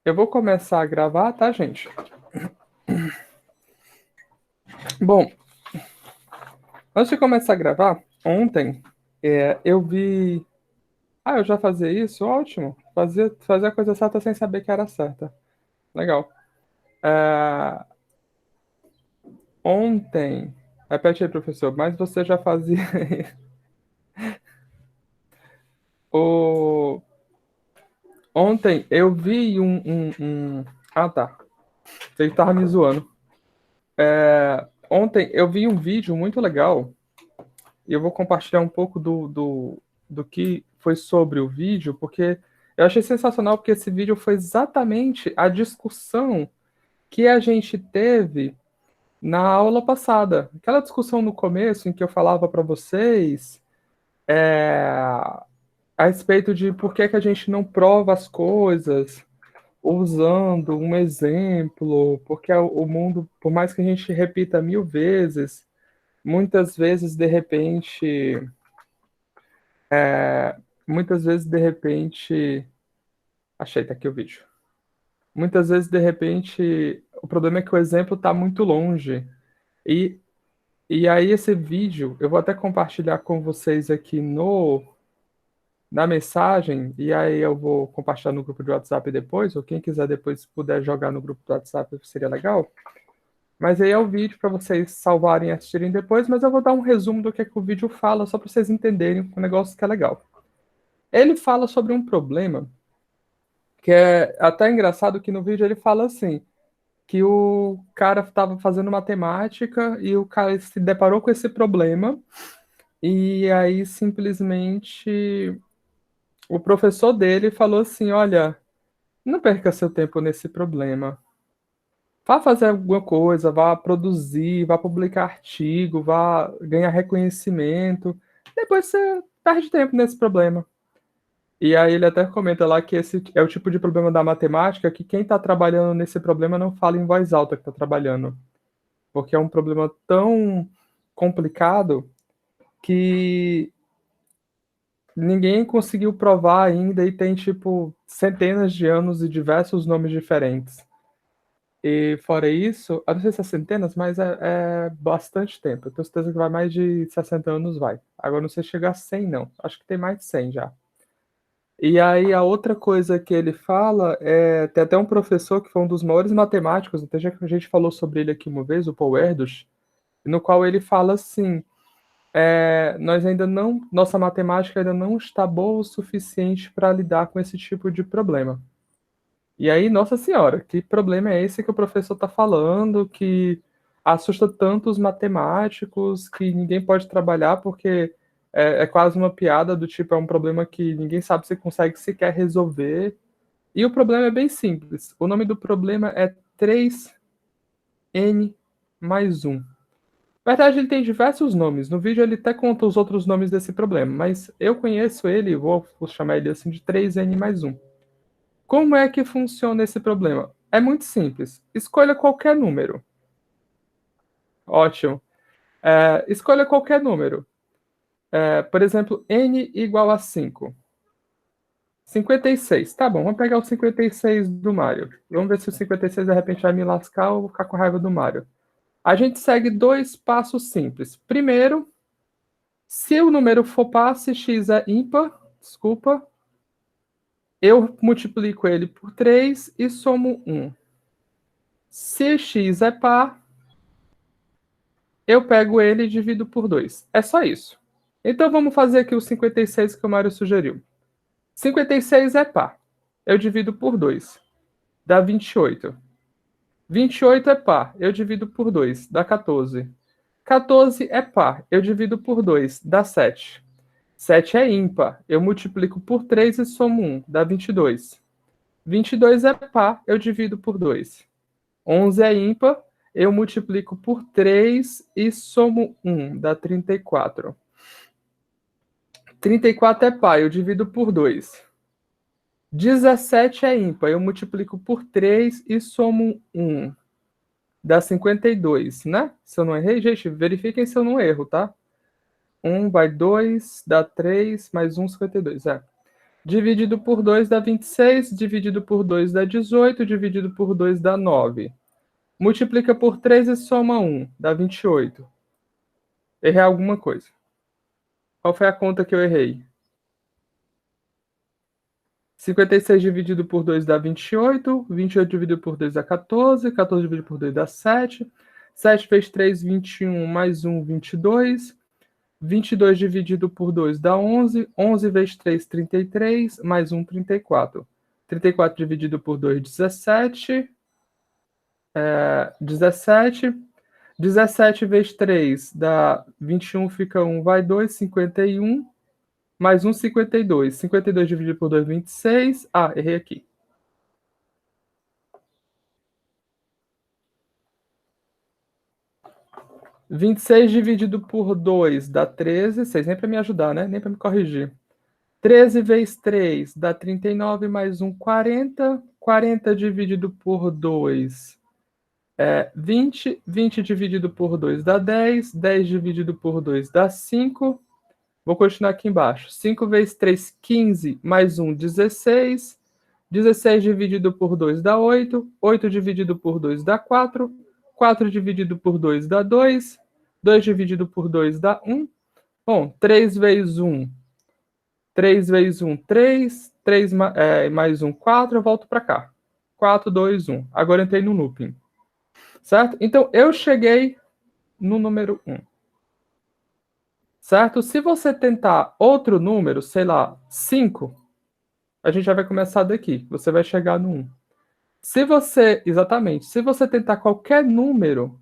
Eu vou começar a gravar, tá, gente? Bom, antes de começar a gravar, ontem eu vi. Ah, eu já fazia isso? Ótimo. Fazer a coisa certa sem saber que era certa. Legal. É, Ontem. Repete aí, professor, mas você já fazia. o... Ontem eu vi Ah, tá. Você tava me zoando. Ontem eu vi um vídeo muito legal. E eu vou compartilhar um pouco do que foi sobre o vídeo, porque eu achei sensacional, porque esse vídeo foi exatamente a discussão que a gente teve na aula passada. Aquela discussão no começo em que eu falava para vocês a respeito de por que que a gente não prova as coisas usando um exemplo, porque o mundo, por mais que a gente repita 1000 vezes, muitas vezes, de repente, muitas vezes, de repente. Achei, tá aqui o vídeo. Muitas vezes, de repente, o problema é que o exemplo está muito longe. E, e aí, esse vídeo, eu vou até compartilhar com vocês aqui na mensagem, e aí eu vou compartilhar no grupo de WhatsApp depois, ou quem quiser depois puder jogar no grupo do WhatsApp, seria legal. Mas aí é o vídeo para vocês salvarem e assistirem depois, mas eu vou dar um resumo do que o vídeo fala, só para vocês entenderem o negócio que é legal. Ele fala sobre um problema que é até engraçado que no vídeo ele fala assim, que o cara estava fazendo matemática e o cara se deparou com esse problema e aí simplesmente o professor dele falou assim, olha, não perca seu tempo nesse problema. Vá fazer alguma coisa, vá produzir, vá publicar artigo, vá ganhar reconhecimento. Depois você perde tempo nesse problema. E aí ele até comenta lá que esse é o tipo de problema da matemática que quem está trabalhando nesse problema não fala em voz alta que está trabalhando, porque é um problema tão complicado que ninguém conseguiu provar ainda e tem tipo centenas de anos e diversos nomes diferentes. E fora isso, eu não sei se é centenas, mas é bastante tempo. Eu tenho certeza que vai mais de 60 anos, vai. Agora não sei se chega a 100, não. Acho que tem mais de 100 já. E aí a outra coisa que ele fala tem até um professor que foi um dos maiores matemáticos, até já que a gente falou sobre ele aqui uma vez, o Paul Erdős, no qual ele fala assim, nós ainda não, nossa matemática ainda não está boa o suficiente para lidar com esse tipo de problema. E aí, nossa senhora, que problema é esse que o professor está falando, que assusta tanto os matemáticos, que ninguém pode trabalhar porque é quase uma piada do tipo, é um problema que ninguém sabe se consegue sequer resolver. E o problema é bem simples. O nome do problema é 3n mais 1. Na verdade, ele tem diversos nomes. No vídeo ele até conta os outros nomes desse problema, mas eu conheço ele, vou chamar ele assim de 3n mais 1. Como é que funciona esse problema? É muito simples. Escolha qualquer número. Ótimo. Escolha qualquer número. Por exemplo, n igual a 5. 56. Tá bom, vamos pegar o 56 do Mário. Vamos ver se o 56 de repente vai me lascar ou ficar com raiva do Mário. A gente segue dois passos simples. Primeiro, se o número for par, se x é ímpar, desculpa, eu multiplico ele por 3 e somo 1. Se x é par, eu pego ele e divido por 2. É só isso. Então vamos fazer aqui o 56 que o Mário sugeriu. 56 é par. Eu divido por 2. Dá 28. 28 é par. Eu divido por 2. Dá 14. 14 é par. Eu divido por 2. Dá 7. 7 é ímpar. Eu multiplico por 3 e somo 1. Dá 22. 22 é par. Eu divido por 2. 11 é ímpar. Eu multiplico por 3 e somo 1. Dá 34. 34 é par. Eu divido por 2. 17 é ímpar. Eu multiplico por 3 e somo 1. Dá 52, né? Se eu não errei, gente, verifiquem se eu não erro, tá? 1 vai 2, dá 3, mais 1, 52. Dividido por 2 dá 26, dividido por 2 dá 18, dividido por 2 dá 9. Multiplica por 3 e soma 1, dá 28. Errei alguma coisa. Qual foi a conta que eu errei? 56 dividido por 2 dá 28, 28 dividido por 2 dá 14, 14 dividido por 2 dá 7, 7 vezes 3, 21, mais 1, 22, 22 dividido por 2 dá 11, 11 vezes 3, 33, mais 1, 34. 34 dividido por 2, 17, 17, 17 vezes 3 dá 21, fica 1, vai 2, 51, mais 1, 52. 52 dividido por 2, 26. Ah, errei aqui. 26 dividido por 2 dá 13. Vocês nem para me ajudar, né? Nem para me corrigir. 13 vezes 3 dá 39, mais 1, 40. 40 dividido por 2 é 20. 20 dividido por 2 dá 10. 10 dividido por 2 dá 5. Vou continuar aqui embaixo. 5 vezes 3, 15, mais 1, 16. 16 dividido por 2 dá 8. 8 dividido por 2 dá 4. 4 dividido por 2 dá 2. 2 dividido por 2 dá 1. Bom, 3 vezes 1. 3 vezes 1, 3. 3 mais 1, 4. Eu volto para cá. 4, 2, 1. Agora entrei no looping. Certo? Então, eu cheguei no número 1. Certo? Se você tentar outro número, sei lá, 5, a gente já vai começar daqui. Você vai chegar no 1. Exatamente, se você tentar qualquer número,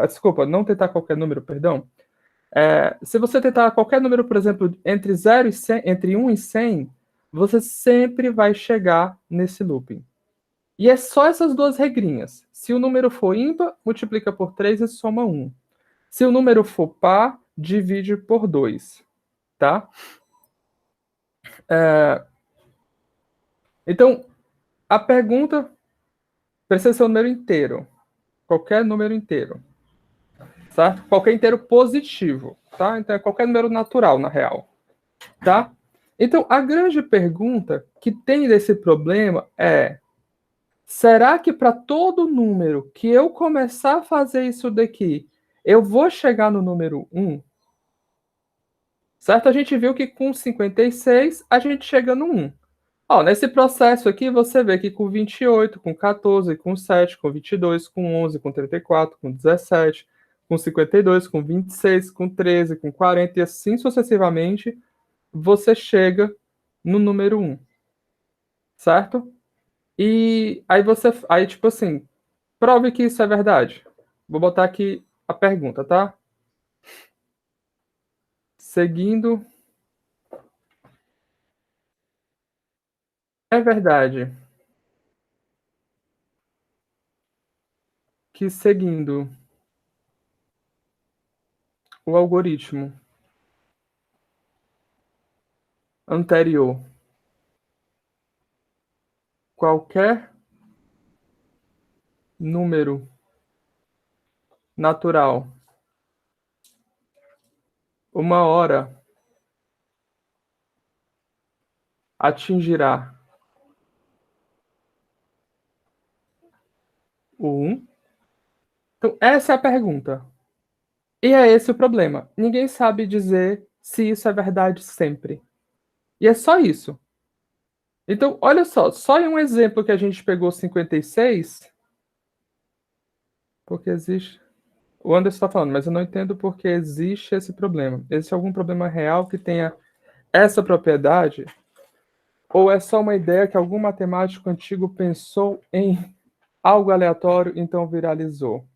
desculpa, não tentar qualquer número, perdão. Se você tentar qualquer número, por exemplo, entre 0 e 100, entre 1 e 100, você sempre vai chegar nesse looping. E é só essas duas regrinhas. Se o número for ímpar, multiplica por 3 e soma 1. Se o número for par, divide por 2. Tá? Então, a pergunta precisa ser o número inteiro. Qualquer número inteiro. Certo? Qualquer inteiro positivo. Tá? Então, é qualquer número natural, na real. Tá? Então, a grande pergunta que tem desse problema é: será que para todo número que eu começar a fazer isso daqui, eu vou chegar no número 1? Certo? A gente viu que com 56 a gente chega no 1. Ó, nesse processo aqui, você vê que com 28, com 14, com 7, com 22, com 11, com 34, com 17, com 52, com 26, com 13, com 40 e assim sucessivamente, você chega no número 1. Certo? E aí tipo assim, prove que isso é verdade. Vou botar aqui a pergunta, tá? Seguindo, é verdade que seguindo o algoritmo anterior, qualquer número natural, uma hora atingirá o 1? Então, essa é a pergunta. E é esse o problema. Ninguém sabe dizer se isso é verdade sempre. E é só isso. Então, olha só em um exemplo que a gente pegou 56, porque existe. O Anderson está falando, mas eu não entendo porque existe esse problema. Existe algum problema real que tenha essa propriedade? Ou é só uma ideia que algum matemático antigo pensou em algo aleatório, então viralizou?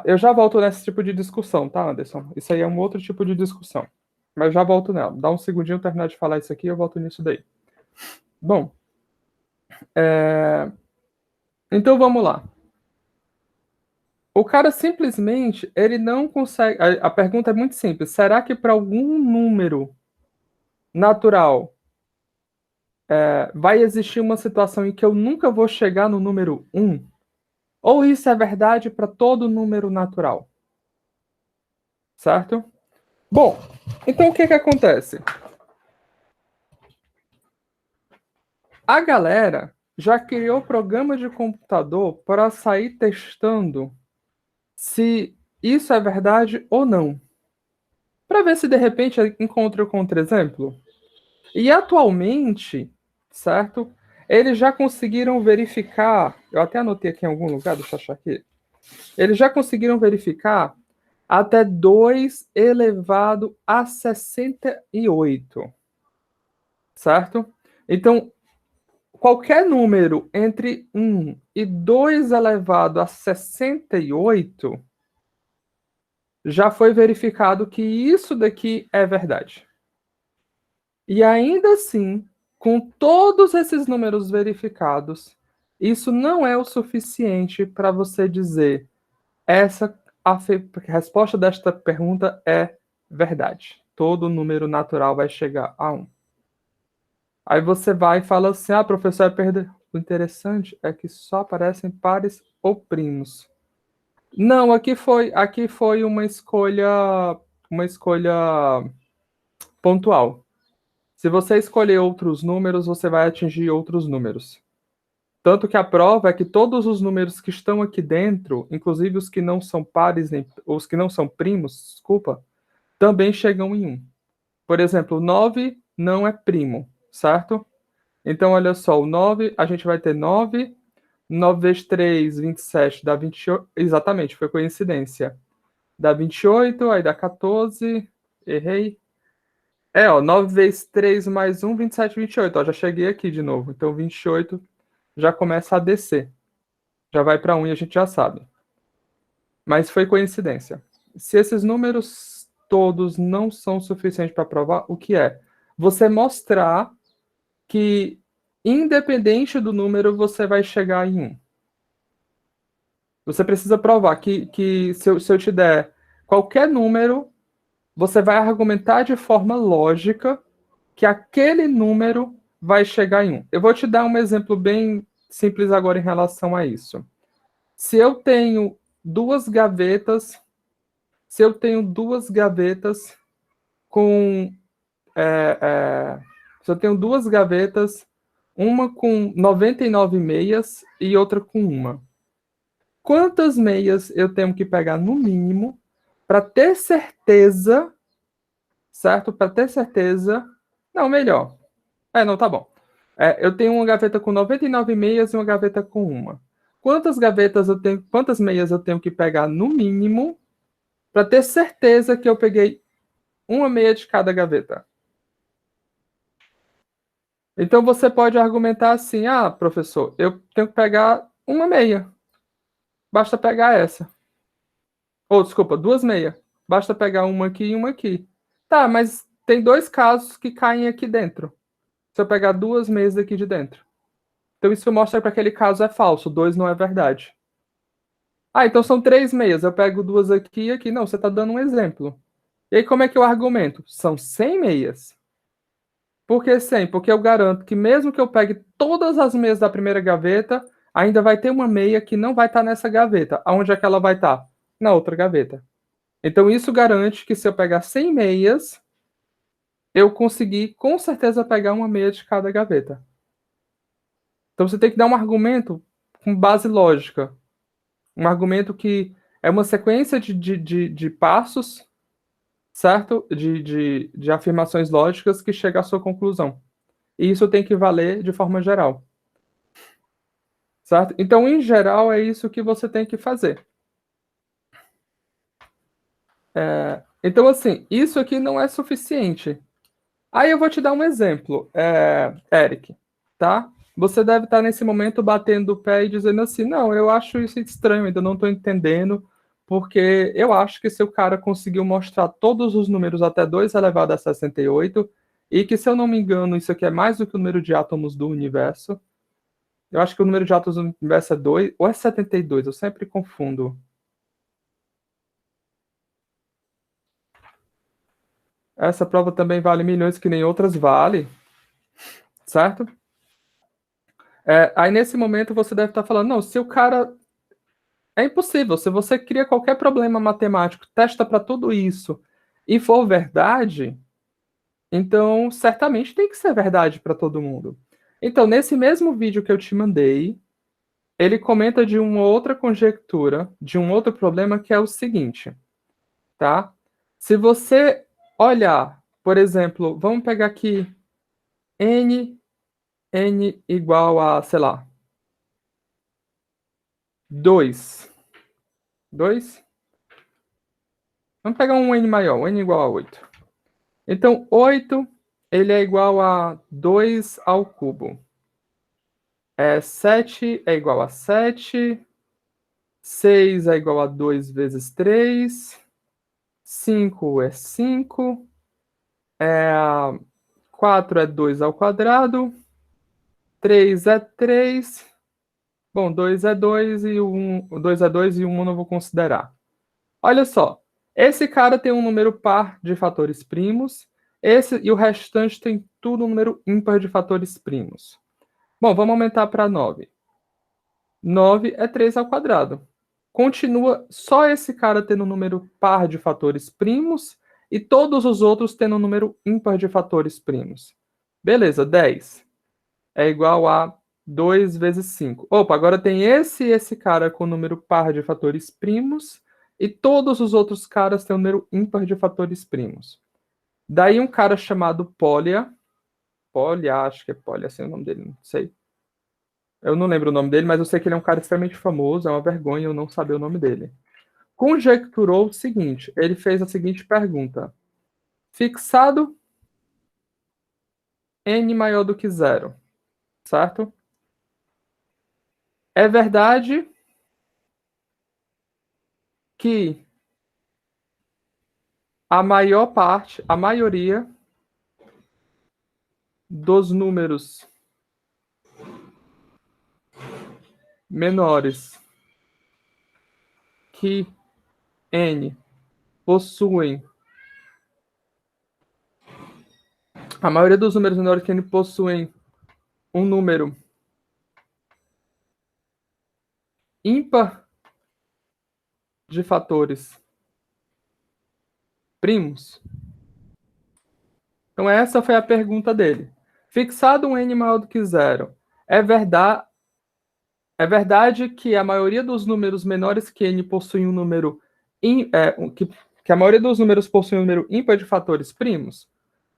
Eu já volto nesse tipo de discussão, tá, Anderson? Isso aí é um outro tipo de discussão. Mas já volto nela. Dá um segundinho terminar de falar isso aqui e eu volto nisso daí. Bom, então vamos lá. O cara simplesmente, ele não consegue. A pergunta é muito simples. Será que para algum número natural vai existir uma situação em que eu nunca vou chegar no número 1? Ou isso é verdade para todo número natural? Certo? Bom, então o que acontece? A galera já criou programa de computador para sair testando se isso é verdade ou não. Para ver se de repente encontra o contra-exemplo. E atualmente, certo? Eles já conseguiram verificar, eu até anotei aqui em algum lugar, deixa eu achar aqui. Eles já conseguiram verificar até 2 elevado a 68, certo? Então, qualquer número entre 1 e 2 elevado a 68 já foi verificado que isso daqui é verdade. E ainda assim, com todos esses números verificados, isso não é o suficiente para você dizer a resposta desta pergunta é verdade. Todo número natural vai chegar a 1. Aí você vai e fala assim: ah, professor, é perder. O interessante é que só aparecem pares ou primos. Não, aqui foi uma escolha pontual. Se você escolher outros números, você vai atingir outros números. Tanto que a prova é que todos os números que estão aqui dentro, inclusive os que não são pares, os que não são primos, desculpa, também chegam em 1. Por exemplo, 9 não é primo, certo? Então, olha só, o 9, a gente vai ter 9, 9 vezes 3, 27, dá 28. Exatamente, foi coincidência. Dá 28, aí dá 14, errei. Ó, 9 vezes 3 mais 1, 27, 28. Ó, já cheguei aqui de novo. Então, 28 já começa a descer. Já vai para 1 e a gente já sabe. Mas foi coincidência. Se esses números todos não são suficientes para provar, o que é? Você mostrar que, independente do número, você vai chegar em 1. Você precisa provar que se eu te der qualquer número, você vai argumentar de forma lógica que aquele número vai chegar em 1. Eu vou te dar um exemplo bem simples agora em relação a isso. Se eu tenho duas gavetas, se eu tenho duas gavetas com se eu tenho duas gavetas, uma com 99 meias e outra com uma. Quantas meias eu tenho que pegar no mínimo para ter certeza, certo? Para ter certeza. Não, melhor. Não, tá bom. Eu tenho uma gaveta com 99 meias e uma gaveta com uma. Quantas meias eu tenho que pegar no mínimo para ter certeza que eu peguei uma meia de cada gaveta? Então você pode argumentar assim: ah, professor, eu tenho que pegar uma meia. Basta pegar essa. Ou, desculpa, duas meias. Basta pegar uma aqui e uma aqui. Tá, mas tem dois casos que caem aqui dentro. Se eu pegar duas meias aqui de dentro. Então isso mostra que aquele caso é falso, dois não é verdade. Ah, então são três meias. Eu pego duas aqui e aqui. Não, você está dando um exemplo. E aí como é que eu argumento? São 100 meias. Por que 100? Porque eu garanto que mesmo que eu pegue todas as meias da primeira gaveta, ainda vai ter uma meia que não vai estar nessa gaveta. Aonde é que ela vai estar? Na outra gaveta. Então isso garante que se eu pegar 100 meias, eu consegui com certeza pegar uma meia de cada gaveta. Então você tem que dar um argumento com base lógica. Um argumento que é uma sequência de passos, certo? De afirmações lógicas que chega à sua conclusão. E isso tem que valer de forma geral. Certo? Então, em geral, é isso que você tem que fazer. Então, assim, isso aqui não é suficiente. Aí eu vou te dar um exemplo, Eric, tá? Você deve estar nesse momento batendo o pé e dizendo assim: não, eu acho isso estranho, ainda não estou entendendo, porque eu acho que se o cara conseguiu mostrar todos os números até 2 elevado a 68, e que, se eu não me engano, isso aqui é mais do que o número de átomos do universo. Eu acho que o número de átomos do universo é 2, ou é 72, eu sempre confundo. Essa prova também vale milhões, que nem outras vale, certo? Aí nesse momento você deve estar falando: não, se o cara. É impossível. Se você cria qualquer problema matemático, testa para tudo isso e for verdade, então certamente tem que ser verdade para todo mundo. Então, nesse mesmo vídeo que eu te mandei, ele comenta de uma outra conjectura, de um outro problema, que é o seguinte, tá? Se você olhar, por exemplo, vamos pegar aqui n igual a, sei lá, 2. 2? Vamos pegar um n maior, um n igual a 8. Então, 8, ele é igual a 2 ao cubo. 7 é igual a 7. 6 é igual a 2 vezes 3. 5 é 5. 4 é 2 ao quadrado. 3 é 3. Bom, 2 é 2 e o 2 é 2 e o 1 eu não vou considerar. Olha só, esse cara tem um número par de fatores primos, esse e o restante tem tudo um número ímpar de fatores primos. Bom, vamos aumentar para 9. 9 é 3 ao quadrado. Continua só esse cara tendo um número par de fatores primos e todos os outros tendo um número ímpar de fatores primos. Beleza, 10 é igual a 2 vezes 5. Opa, agora tem esse cara com número par de fatores primos e todos os outros caras têm um número ímpar de fatores primos. Daí um cara chamado Polia, acho que é Polia, assim é o nome dele, não sei. Eu não lembro o nome dele, mas eu sei que ele é um cara extremamente famoso, é uma vergonha eu não saber o nome dele. Conjecturou o seguinte, ele fez a seguinte pergunta. Fixado n maior do que zero, certo? É verdade que a maioria dos números menores que n possuem a maioria dos números menores que n possuem um número ímpar de fatores primos. Então essa foi a pergunta dele. Fixado um n maior do que zero, é verdade que a maioria dos números menores que n possuem um número que a maioria dos números possuem um número ímpar de fatores primos?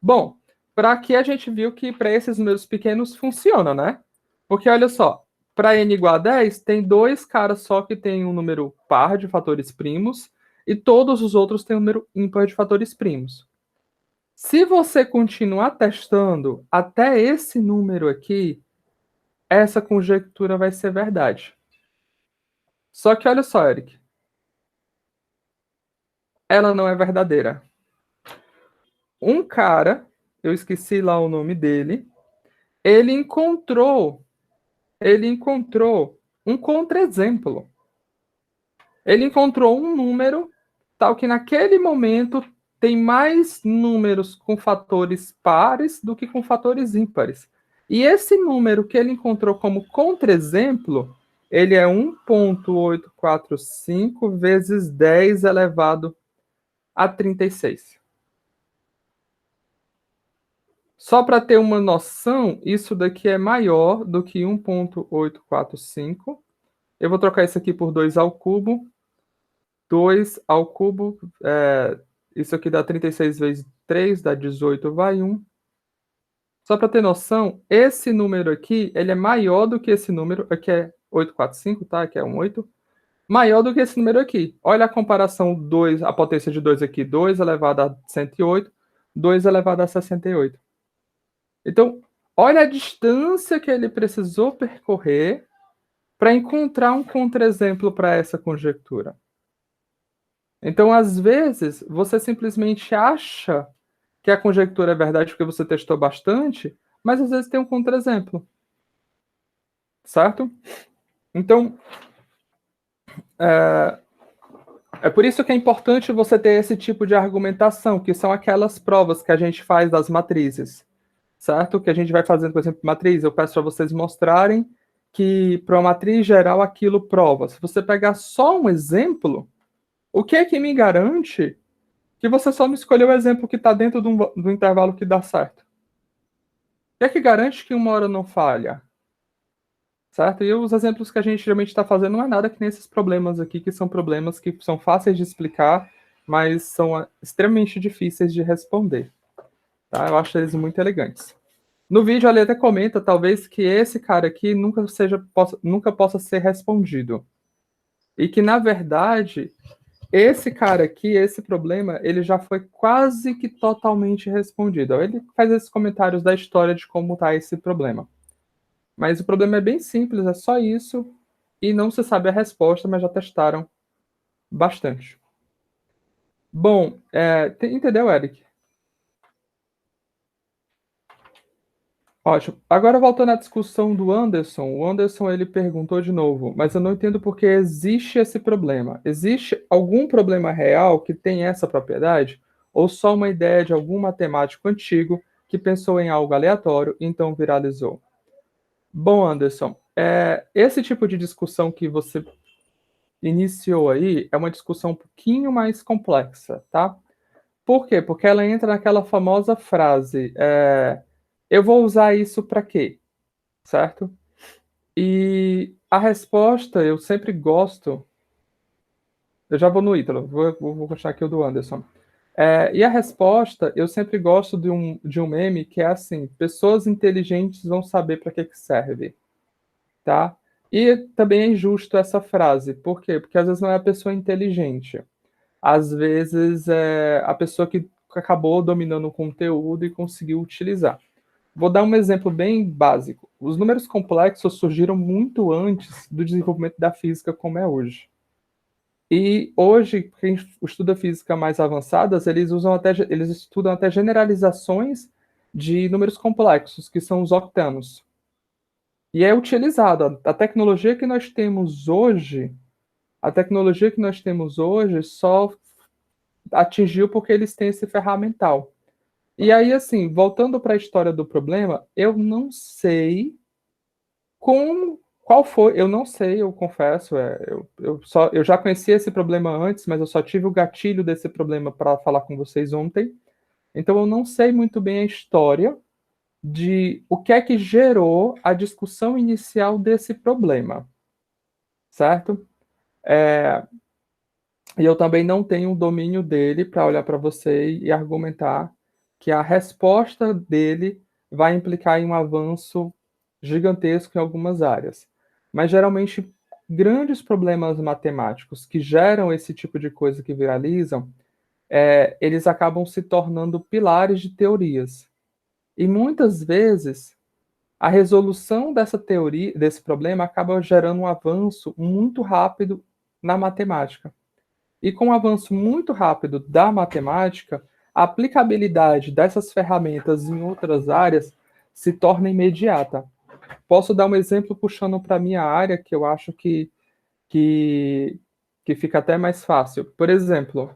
Bom, para aqui a gente viu que para esses números pequenos funciona, né? Porque olha só, para n igual a 10, tem dois caras só que tem um número par de fatores primos e todos os outros têm um número ímpar de fatores primos. Se você continuar testando até esse número aqui, essa conjectura vai ser verdade. Só que olha só, Eric. Ela não é verdadeira. Um cara, eu esqueci lá o nome dele, ele encontrou um contra-exemplo. Ele encontrou um número tal que naquele momento tem mais números com fatores pares do que com fatores ímpares. E esse número que ele encontrou como contra-exemplo, ele é 1,845 vezes 10 elevado a 36. Só para ter uma noção, isso daqui é maior do que 1,845. Eu vou trocar isso aqui por 2 ao cubo. 2 ao cubo, isso aqui dá 36 vezes 3, dá 18, vai 1. Só para ter noção, esse número aqui, ele é maior do que esse número, aqui é 845, tá? Aqui é 8. Maior do que esse número aqui. Olha a comparação, 2, a potência de 2 aqui, 2 elevado a 108, 2 elevado a 68. Então, olha a distância que ele precisou percorrer para encontrar um contra-exemplo para essa conjectura. Então, às vezes, você simplesmente acha que a conjectura é verdade porque você testou bastante, mas às vezes tem um contra-exemplo. Certo? Então, é por isso que é importante você ter esse tipo de argumentação, que são aquelas provas que a gente faz das matrizes. Certo? Que a gente vai fazendo, por exemplo, matriz. Eu peço para vocês mostrarem que para uma matriz geral aquilo prova. Se você pegar só um exemplo, o que é que me garante que você só me escolheu o exemplo que está dentro do intervalo que dá certo? que é que garante que uma hora não falha? Certo? E os exemplos que a gente geralmente está fazendo não é nada que nem esses problemas aqui, que são problemas que são fáceis de explicar, mas são extremamente difíceis de responder. Tá? Eu acho eles muito elegantes. No vídeo, ele até comenta, talvez, que esse cara aqui nunca possa ser respondido. E que, na verdade, esse cara aqui, esse problema, ele já foi quase que totalmente respondido. Ele faz esses comentários da história de como está esse problema. Mas o problema é bem simples, é só isso, e não se sabe a resposta, mas já testaram bastante. Bom, entendeu, Eric? Ótimo. Agora voltando à discussão do Anderson, o Anderson ele perguntou de novo, mas eu não entendo por que existe esse problema. Existe algum problema real que tem essa propriedade? Ou só uma ideia de algum matemático antigo que pensou em algo aleatório e então viralizou? Bom, Anderson, esse tipo de discussão que você iniciou aí é uma discussão um pouquinho mais complexa, tá? Por quê? Porque ela entra naquela famosa frase, eu vou usar isso para quê? Certo? E a resposta, eu sempre gosto. Eu já vou no Ítalo, vou continuar aqui o do Anderson. E a resposta, eu sempre gosto de um meme que é assim: pessoas inteligentes vão saber para que serve, tá? E também é injusto essa frase, por quê? Porque às vezes não é a pessoa inteligente, às vezes é a pessoa que acabou dominando o conteúdo e conseguiu utilizar. Vou dar um exemplo bem básico. Os números complexos surgiram muito antes do desenvolvimento da física como é hoje. E hoje, quem estuda física mais avançadas, eles estudam até generalizações de números complexos, que são os octanos. E é utilizado. A tecnologia que nós temos hoje, a tecnologia que nós temos hoje só atingiu porque eles têm esse ferramental. E aí, assim, voltando para a história do problema, eu não sei qual foi, eu não sei, eu confesso, eu já conhecia esse problema antes, mas eu só tive o gatilho desse problema para falar com vocês ontem. Então eu não sei muito bem a história de o que é que gerou a discussão inicial desse problema, certo? É, e eu também não tenho o domínio dele para olhar para você e argumentar que a resposta dele vai implicar em um avanço gigantesco em algumas áreas. Mas geralmente grandes problemas matemáticos que geram esse tipo de coisa que viralizam, eles acabam se tornando pilares de teorias. E muitas vezes a resolução dessa teoria, desse problema, acaba gerando um avanço muito rápido na matemática. E com o avanço muito rápido da matemática, a aplicabilidade dessas ferramentas em outras áreas se torna imediata. Posso dar um exemplo puxando para a minha área, que eu acho que, que fica até mais fácil. Por exemplo,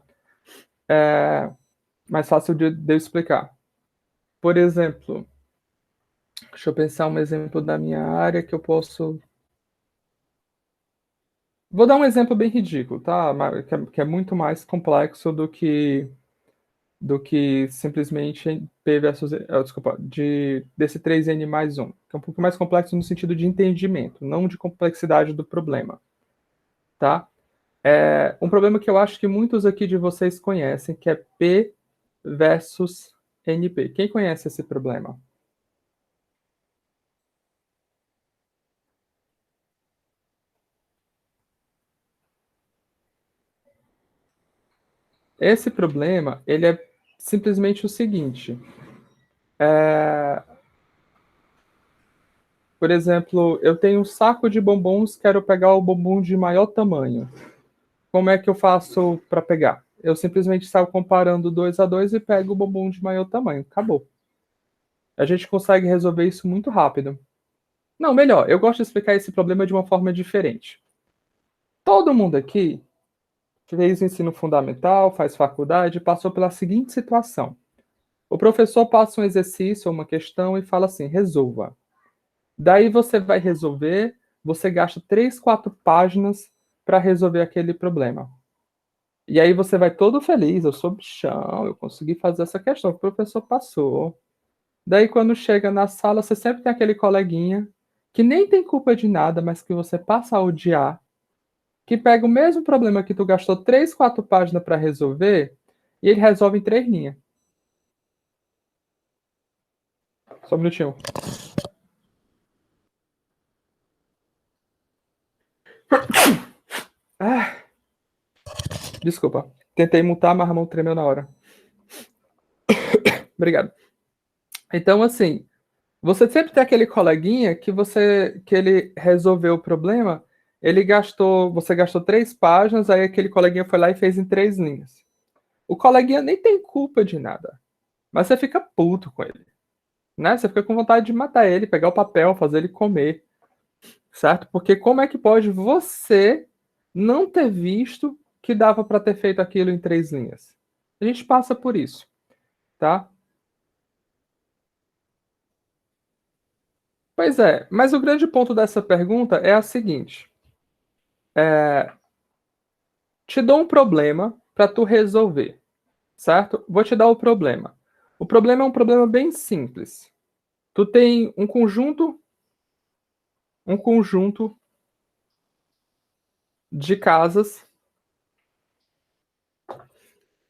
mais fácil de eu explicar. Por exemplo, deixa eu pensar um exemplo da minha área que eu posso. Vou dar um exemplo bem ridículo, tá? Que é muito mais complexo do que simplesmente P versus. Desculpa, desse 3N mais um, que é um pouco mais complexo no sentido de entendimento, não de complexidade do problema, tá? Um problema que eu acho que muitos aqui de vocês conhecem, que é P versus NP. Quem conhece esse problema? Esse problema, ele é simplesmente o seguinte. Por exemplo, eu tenho um saco de bombons, quero pegar o bombom de maior tamanho. Como é que eu faço para pegar? Eu simplesmente saio comparando 2 a 2 e pego o bombom de maior tamanho. Acabou. A gente consegue resolver isso muito rápido. Não, melhor, eu gosto de explicar esse problema de uma forma diferente. Todo mundo aqui fez ensino fundamental, faz faculdade, passou pela seguinte situação. O professor passa um exercício ou uma questão e fala assim: resolva. Daí você vai resolver, você gasta 3, 4 páginas para resolver aquele problema. E aí você vai todo feliz, eu sou bichão, eu consegui fazer essa questão, o professor passou. Daí, quando chega na sala, você sempre tem aquele coleguinha que nem tem culpa de nada, mas que você passa a odiar, que pega o mesmo problema que tu gastou 3, 4 páginas para resolver, e ele resolve em 3 linhas. Só um minutinho. Ah, desculpa. Tentei mutar, mas a mão tremeu na hora. Obrigado. Então, assim, você sempre tem aquele coleguinha que ele resolveu o problema, você gastou 3 páginas, aí aquele coleguinha foi lá e fez em 3 linhas. O coleguinha nem tem culpa de nada, mas você fica puto com ele, né? Você fica com vontade de matar ele, pegar o papel, fazer ele comer, certo? Porque como é que pode você não ter visto que dava para ter feito aquilo em 3 linhas? A gente passa por isso, tá? Pois é, mas o grande ponto dessa pergunta é a seguinte: é, te dou um problema para tu resolver, certo? Vou te dar o problema. O problema é um problema bem simples. Tu tem um conjunto de casas.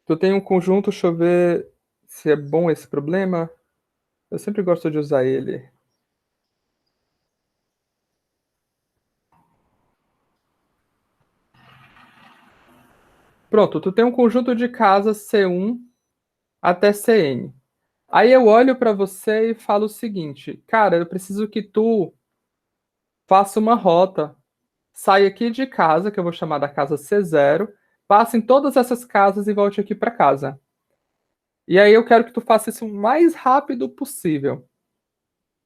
Tu tem um conjunto, deixa eu ver se é bom esse problema. Eu sempre gosto de usar ele. Pronto, tu tem um conjunto de casas C1 até Cn. Aí eu olho para você e falo o seguinte, cara, eu preciso que tu faça uma rota. Sai aqui de casa, que eu vou chamar da casa C0, passe em todas essas casas e volte aqui para casa. E aí eu quero que tu faça isso o mais rápido possível.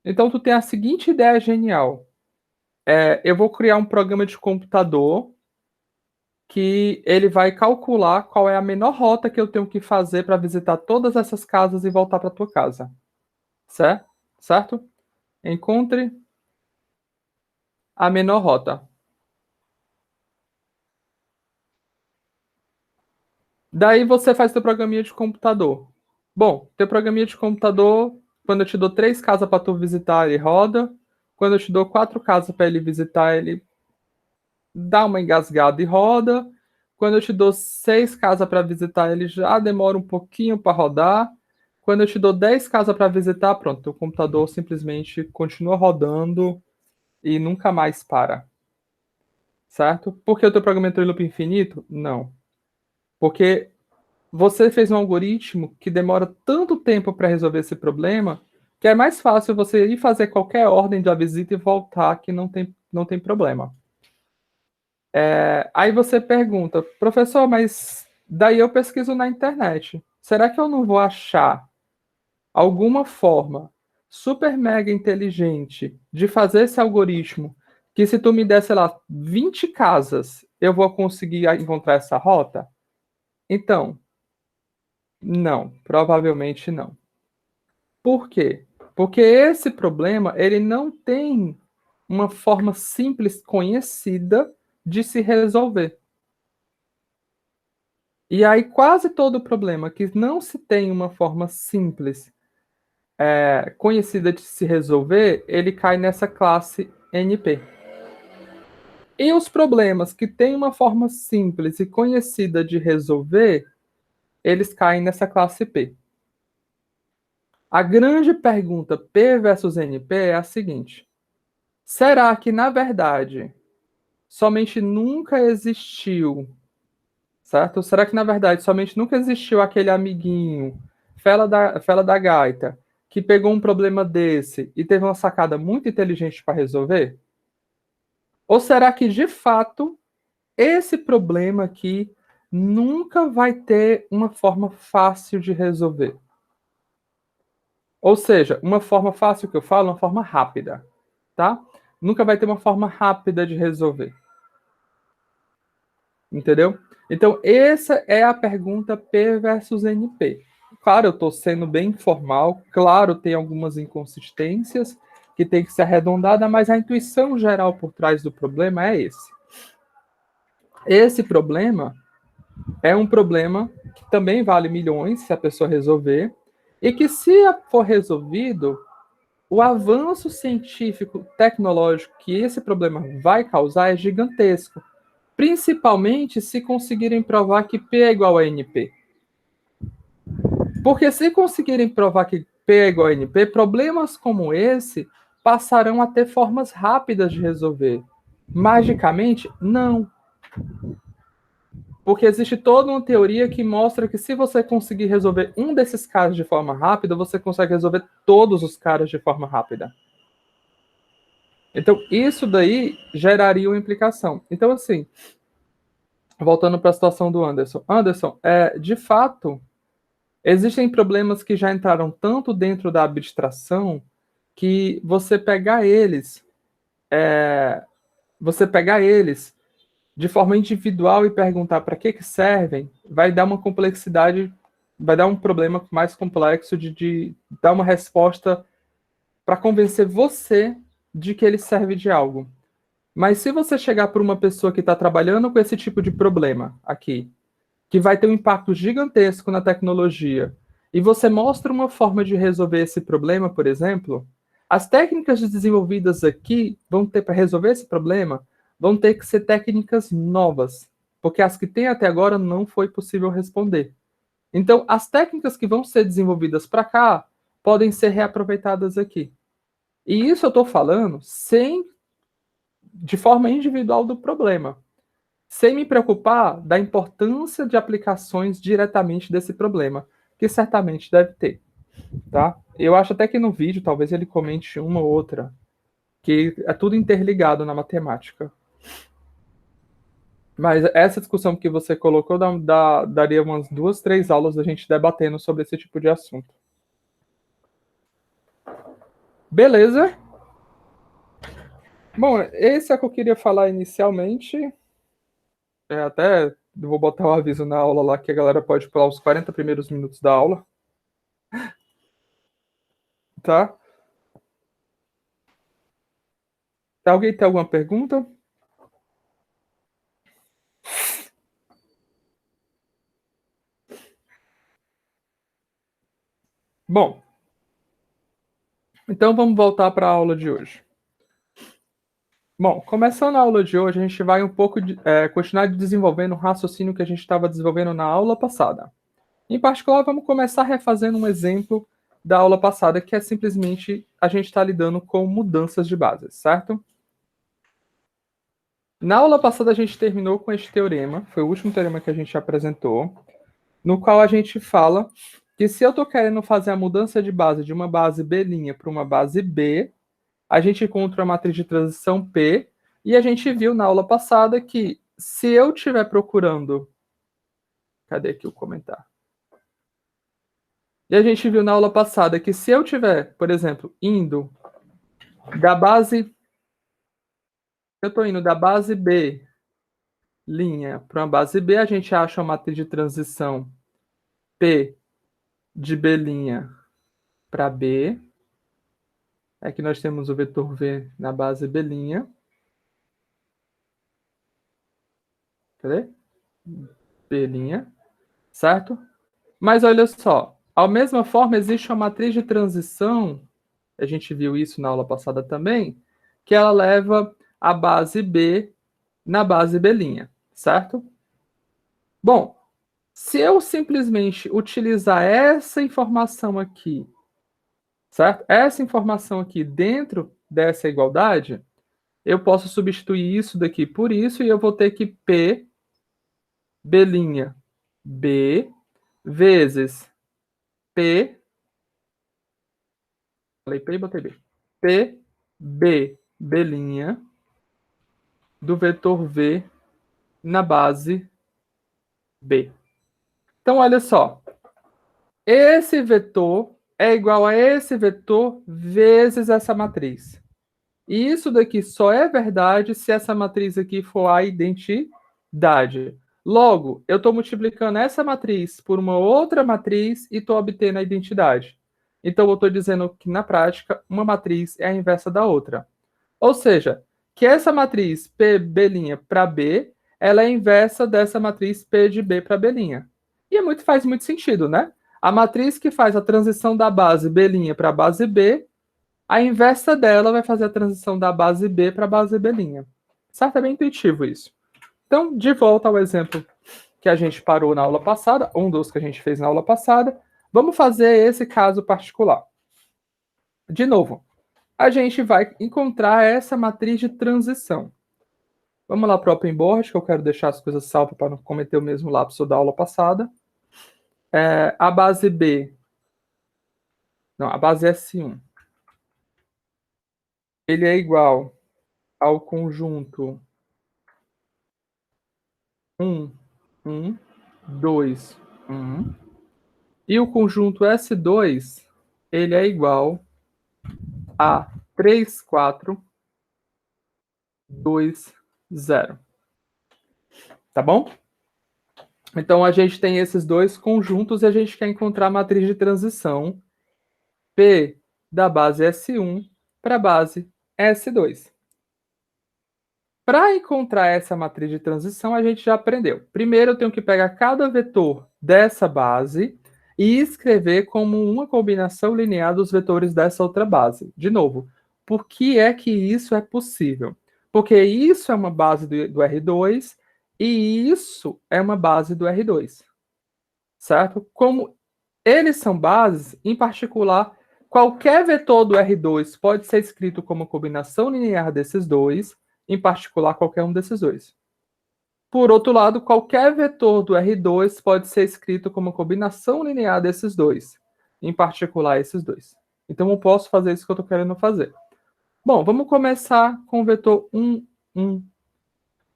Então tu tem a seguinte ideia genial. Eu vou criar um programa de computador que ele vai calcular qual é a menor rota que eu tenho que fazer para visitar todas essas casas e voltar para tua casa. Certo? Certo? Encontre a menor rota. Daí você faz teu programinha de computador. Bom, teu programinha de computador, quando eu te dou 3 casas para tu visitar, ele roda. Quando eu te dou 4 casas para ele visitar, ele dá uma engasgada e roda. Quando eu te dou 6 casas para visitar, ele já demora um pouquinho para rodar. Quando eu te dou 10 casas para visitar, pronto, teu computador simplesmente continua rodando e nunca mais para, certo? Por que o teu programa entrou em loop infinito? Não. Porque você fez um algoritmo que demora tanto tempo para resolver esse problema que é mais fácil você ir fazer qualquer ordem da visita e voltar que não tem problema. Aí você pergunta, professor, mas daí eu pesquiso na internet. Será que eu não vou achar alguma forma super mega inteligente de fazer esse algoritmo que se tu me der, sei lá, 20 casas, eu vou conseguir encontrar essa rota? Então, não, provavelmente não. Por quê? Porque esse problema, ele não tem uma forma simples conhecida de se resolver. E aí quase todo problema que não se tem uma forma simples conhecida de se resolver, ele cai nessa classe NP. E os problemas que têm uma forma simples e conhecida de resolver, eles caem nessa classe P. A grande pergunta P versus NP é a seguinte: será que, na verdade, somente nunca existiu, certo? Será que, na verdade, somente nunca existiu aquele amiguinho, fela da gaita, que pegou um problema desse e teve uma sacada muito inteligente para resolver? Ou será que, de fato, esse problema aqui nunca vai ter uma forma fácil de resolver? Ou seja, uma forma fácil que eu falo, uma forma rápida, tá? Nunca vai ter uma forma rápida de resolver. Entendeu? Então, essa é a pergunta P versus NP. Claro, eu estou sendo bem formal, claro, tem algumas inconsistências que tem que ser arredondada, mas a intuição geral por trás do problema é esse. Esse problema é um problema que também vale milhões se a pessoa resolver, E que se for resolvido, o avanço científico, tecnológico que esse problema vai causar é gigantesco. Principalmente se conseguirem provar que P é igual a NP. Porque se conseguirem provar que P é igual a NP, problemas como esse passarão a ter formas rápidas de resolver. Magicamente, não. Porque existe toda uma teoria que mostra que se você conseguir resolver um desses casos de forma rápida, você consegue resolver todos os casos de forma rápida. Então, isso daí geraria uma implicação. Então, assim, voltando para a situação do Anderson. Anderson, de fato, existem problemas que já entraram tanto dentro da abstração que você pegar eles de forma individual e perguntar para que servem, vai dar uma complexidade, vai dar um problema mais complexo de dar uma resposta para convencer você de que ele serve de algo. Mas se você chegar para uma pessoa que está trabalhando com esse tipo de problema aqui, que vai ter um impacto gigantesco na tecnologia, e você mostra uma forma de resolver esse problema, por exemplo, as técnicas desenvolvidas aqui vão ter para resolver esse problema, vão ter que ser técnicas novas, porque as que tem até agora não foi possível responder. Então, as técnicas que vão ser desenvolvidas para cá podem ser reaproveitadas aqui. E isso eu estou falando de forma individual do problema, sem me preocupar da importância de aplicações diretamente desse problema, que certamente deve ter, tá? Eu acho até que no vídeo talvez ele comente uma ou outra, que é tudo interligado na matemática. Mas essa discussão que você colocou daria umas 2, 3 aulas da gente debatendo sobre esse tipo de assunto. Beleza? Bom, esse é o que eu queria falar inicialmente. Até vou botar o aviso na aula lá que a galera pode pular os 40 primeiros minutos da aula. Tá? Alguém tem alguma pergunta? Bom, então vamos voltar para a aula de hoje. Bom, começando a aula de hoje, a gente vai um pouco continuar desenvolvendo o raciocínio que a gente estava desenvolvendo na aula passada. Em particular, vamos começar refazendo um exemplo da aula passada, que é simplesmente a gente está lidando com mudanças de bases, certo? Na aula passada, a gente terminou com este teorema, foi o último teorema que a gente apresentou, no qual a gente fala que se eu estou querendo fazer a mudança de base de uma base B' para uma base B, a gente encontra a matriz de transição P, e a gente viu na aula passada que se eu estiver procurando... Cadê aqui o comentário? E a gente viu na aula passada que se eu estiver, por exemplo, indo da base... Eu estou indo da base B' para uma base B, a gente acha a matriz de transição P de B' para B. Aqui nós temos o vetor V na base B'. Cadê? B', certo? Mas olha só, a mesma forma existe uma matriz de transição, a gente viu isso na aula passada também, que ela leva a base B na base B', certo? Bom, se eu simplesmente utilizar essa informação aqui, certo? Essa informação aqui dentro dessa igualdade, eu posso substituir isso daqui por isso e eu vou ter que P B' B vezes P, falei P e botei B, P B B' do vetor V na base B. Então, olha só, esse vetor é igual a esse vetor vezes essa matriz. E isso daqui só é verdade se essa matriz aqui for a identidade. Logo, eu estou multiplicando essa matriz por uma outra matriz e estou obtendo a identidade. Então, eu estou dizendo que, na prática, uma matriz é a inversa da outra. Ou seja, que essa matriz PB' para B, ela é a inversa dessa matriz P de B para B'. E faz muito sentido, né? A matriz que faz a transição da base B' para a base B, a inversa dela vai fazer a transição da base B para a base B'. Certo? É bem intuitivo isso. Então, de volta ao exemplo que a gente parou na aula passada, um dos que a gente fez na aula passada, vamos fazer esse caso particular. De novo, a gente vai encontrar essa matriz de transição. Vamos lá para o Open Board, que eu quero deixar as coisas salvas para não cometer o mesmo lapso da aula passada. A base B... Não, a base S1. Ele é igual ao conjunto 1, 1, 2, 1. E o conjunto S2, ele é igual a 3, 4, 2, 0. Tá bom? Então, a gente tem esses dois conjuntos e a gente quer encontrar a matriz de transição P da base S1 para a base S2. Para encontrar essa matriz de transição, a gente já aprendeu. Primeiro, eu tenho que pegar cada vetor dessa base e escrever como uma combinação linear dos vetores dessa outra base. De novo, por que é que isso é possível? Porque isso é uma base do R2 e isso é uma base do R2. Certo? Como eles são bases, em particular, qualquer vetor do R2 pode ser escrito como combinação linear desses dois, em particular qualquer um desses dois. Por outro lado, qualquer vetor do R2 pode ser escrito como combinação linear desses dois, em particular esses dois. Então, eu posso fazer isso que eu estou querendo fazer. Bom, vamos começar com o vetor 1, 1.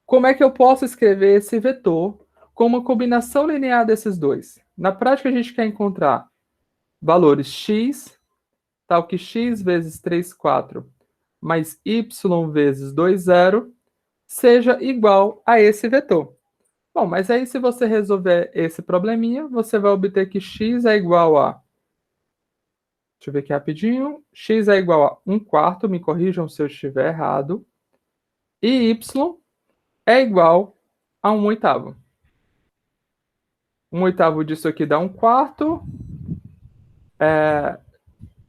Como é que eu posso escrever esse vetor como uma combinação linear desses dois? Na prática, a gente quer encontrar valores x, tal que x vezes 3, 4, mais y vezes 2, 0, seja igual a esse vetor. Bom, mas aí se você resolver esse probleminha, você vai obter que x é igual a... Deixa eu ver aqui rapidinho. X é igual a 1 quarto, me corrijam se eu estiver errado. E y é igual a 1 oitavo. 1 oitavo disso aqui dá 1 quarto.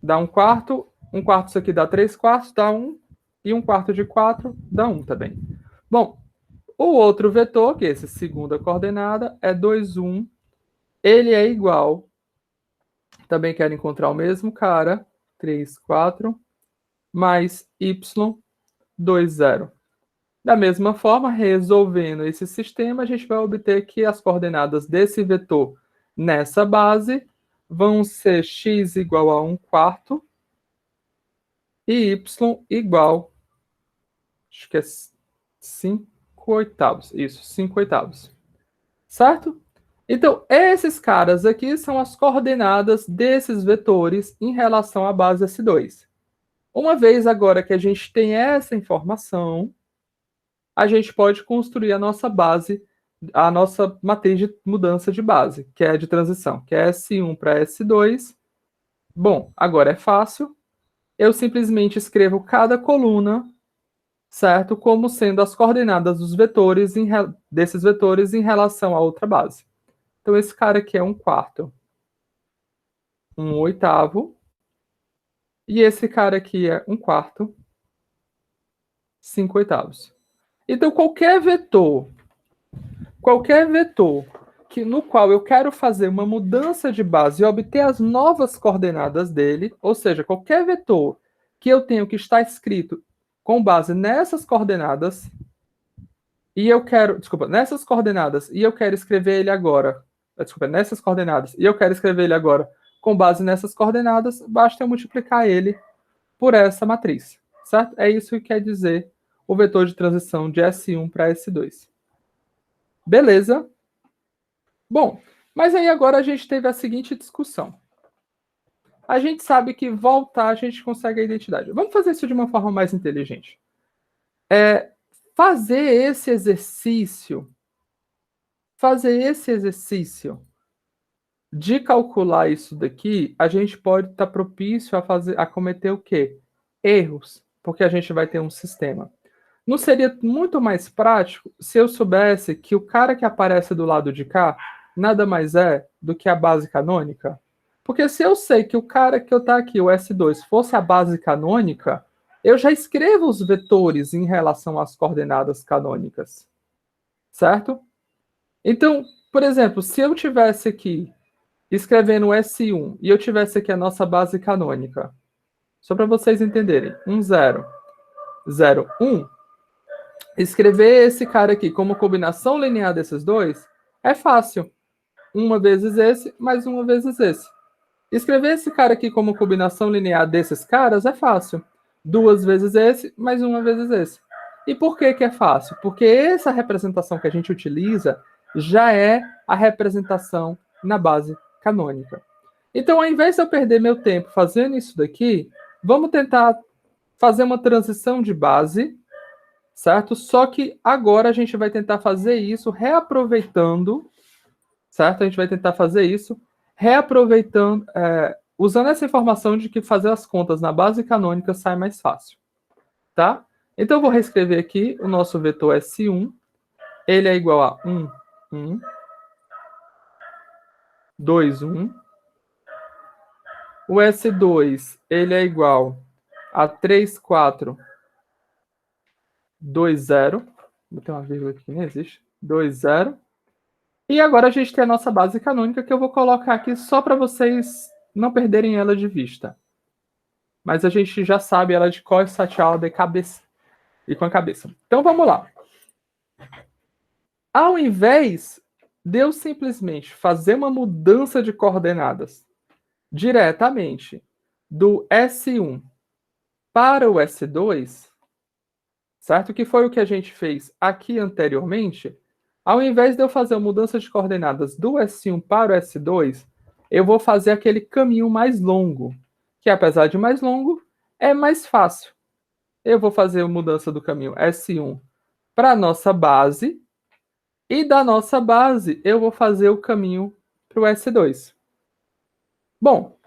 Dá 1 quarto. 1 quarto disso aqui dá 3 quartos, dá 1. E 1 quarto de 4 dá 1 também. Bom, o outro vetor, que é essa segunda coordenada, é 2, 1. Ele é igual... Também quero encontrar o mesmo cara. 3, 4. Mais y, 2, 0. Da mesma forma, resolvendo esse sistema, a gente vai obter que as coordenadas desse vetor nessa base vão ser x igual a 1 quarto e y igual, acho que é 5 oitavos. Isso, 5 oitavos. Certo? Então, esses caras aqui são as coordenadas desses vetores em relação à base S2. Uma vez agora que a gente tem essa informação, a gente pode construir a nossa base, a nossa matriz de mudança de base, que é de transição, que é S1 para S2. Bom, agora é fácil. Eu simplesmente escrevo cada coluna, certo? Como sendo as coordenadas dos vetores desses vetores em relação à outra base. Então, esse cara aqui é 1 quarto, 1 oitavo. E esse cara aqui é 1 quarto, 5 oitavos. Então, qualquer vetor no qual eu quero fazer uma mudança de base e obter as novas coordenadas dele, ou seja, qualquer vetor que eu tenho que estar escrito com base nessas coordenadas, e eu quero, nessas coordenadas, e eu quero escrever ele agora, nessas coordenadas, e eu quero escrever ele agora com base nessas coordenadas, basta eu multiplicar ele por essa matriz, certo? É isso que quer dizer o vetor de transição de S1 para S2. Beleza? Bom, mas aí agora a gente teve a seguinte discussão. A gente sabe que voltar a gente consegue a identidade. Vamos fazer isso de uma forma mais inteligente. Fazer esse exercício de calcular isso daqui, a gente pode estar propício a cometer o quê? Erros, porque a gente vai ter um sistema. Não seria muito mais prático se eu soubesse que o cara que aparece do lado de cá nada mais é do que a base canônica? Porque se eu sei que o cara que está aqui, o S2, fosse a base canônica, eu já escrevo os vetores em relação às coordenadas canônicas. Certo? Então, por exemplo, se eu tivesse aqui escrevendo S1 e eu tivesse aqui a nossa base canônica, só para vocês entenderem, 1, 0, 0, 1, escrever esse cara aqui como combinação linear desses dois é fácil. Uma vezes esse, mais uma vezes esse. Escrever esse cara aqui como combinação linear desses caras é fácil. Duas vezes esse, mais uma vezes esse. E por que que é fácil? Porque essa representação que a gente utiliza já é a representação na base canônica. Então, ao invés de eu perder meu tempo fazendo isso daqui, vamos tentar fazer uma transição de base, certo? Só que agora a gente vai tentar fazer isso reaproveitando, certo? A gente vai tentar fazer isso reaproveitando, usando essa informação de que fazer as contas na base canônica sai mais fácil, tá? Então, eu vou reescrever aqui o nosso vetor S1, ele é igual a 1, 1, 2, 1. O S2, ele é igual a 3, 4, 2, 0. Vou ter uma vírgula aqui que nem existe. 2, 0. E agora a gente tem a nossa base canônica, que eu vou colocar aqui só para vocês não perderem ela de vista. Mas a gente já sabe ela de cor, satial, de cabeça e com a cabeça. Então vamos lá. Ao invés de eu simplesmente fazer uma mudança de coordenadas diretamente do S1 para o S2, certo? Que foi o que a gente fez aqui anteriormente. Ao invés de eu fazer a mudança de coordenadas do S1 para o S2, eu vou fazer aquele caminho mais longo, que apesar de mais longo, é mais fácil. Eu vou fazer a mudança do caminho S1 para a nossa base, e da nossa base eu vou fazer o caminho para o S2. Bom,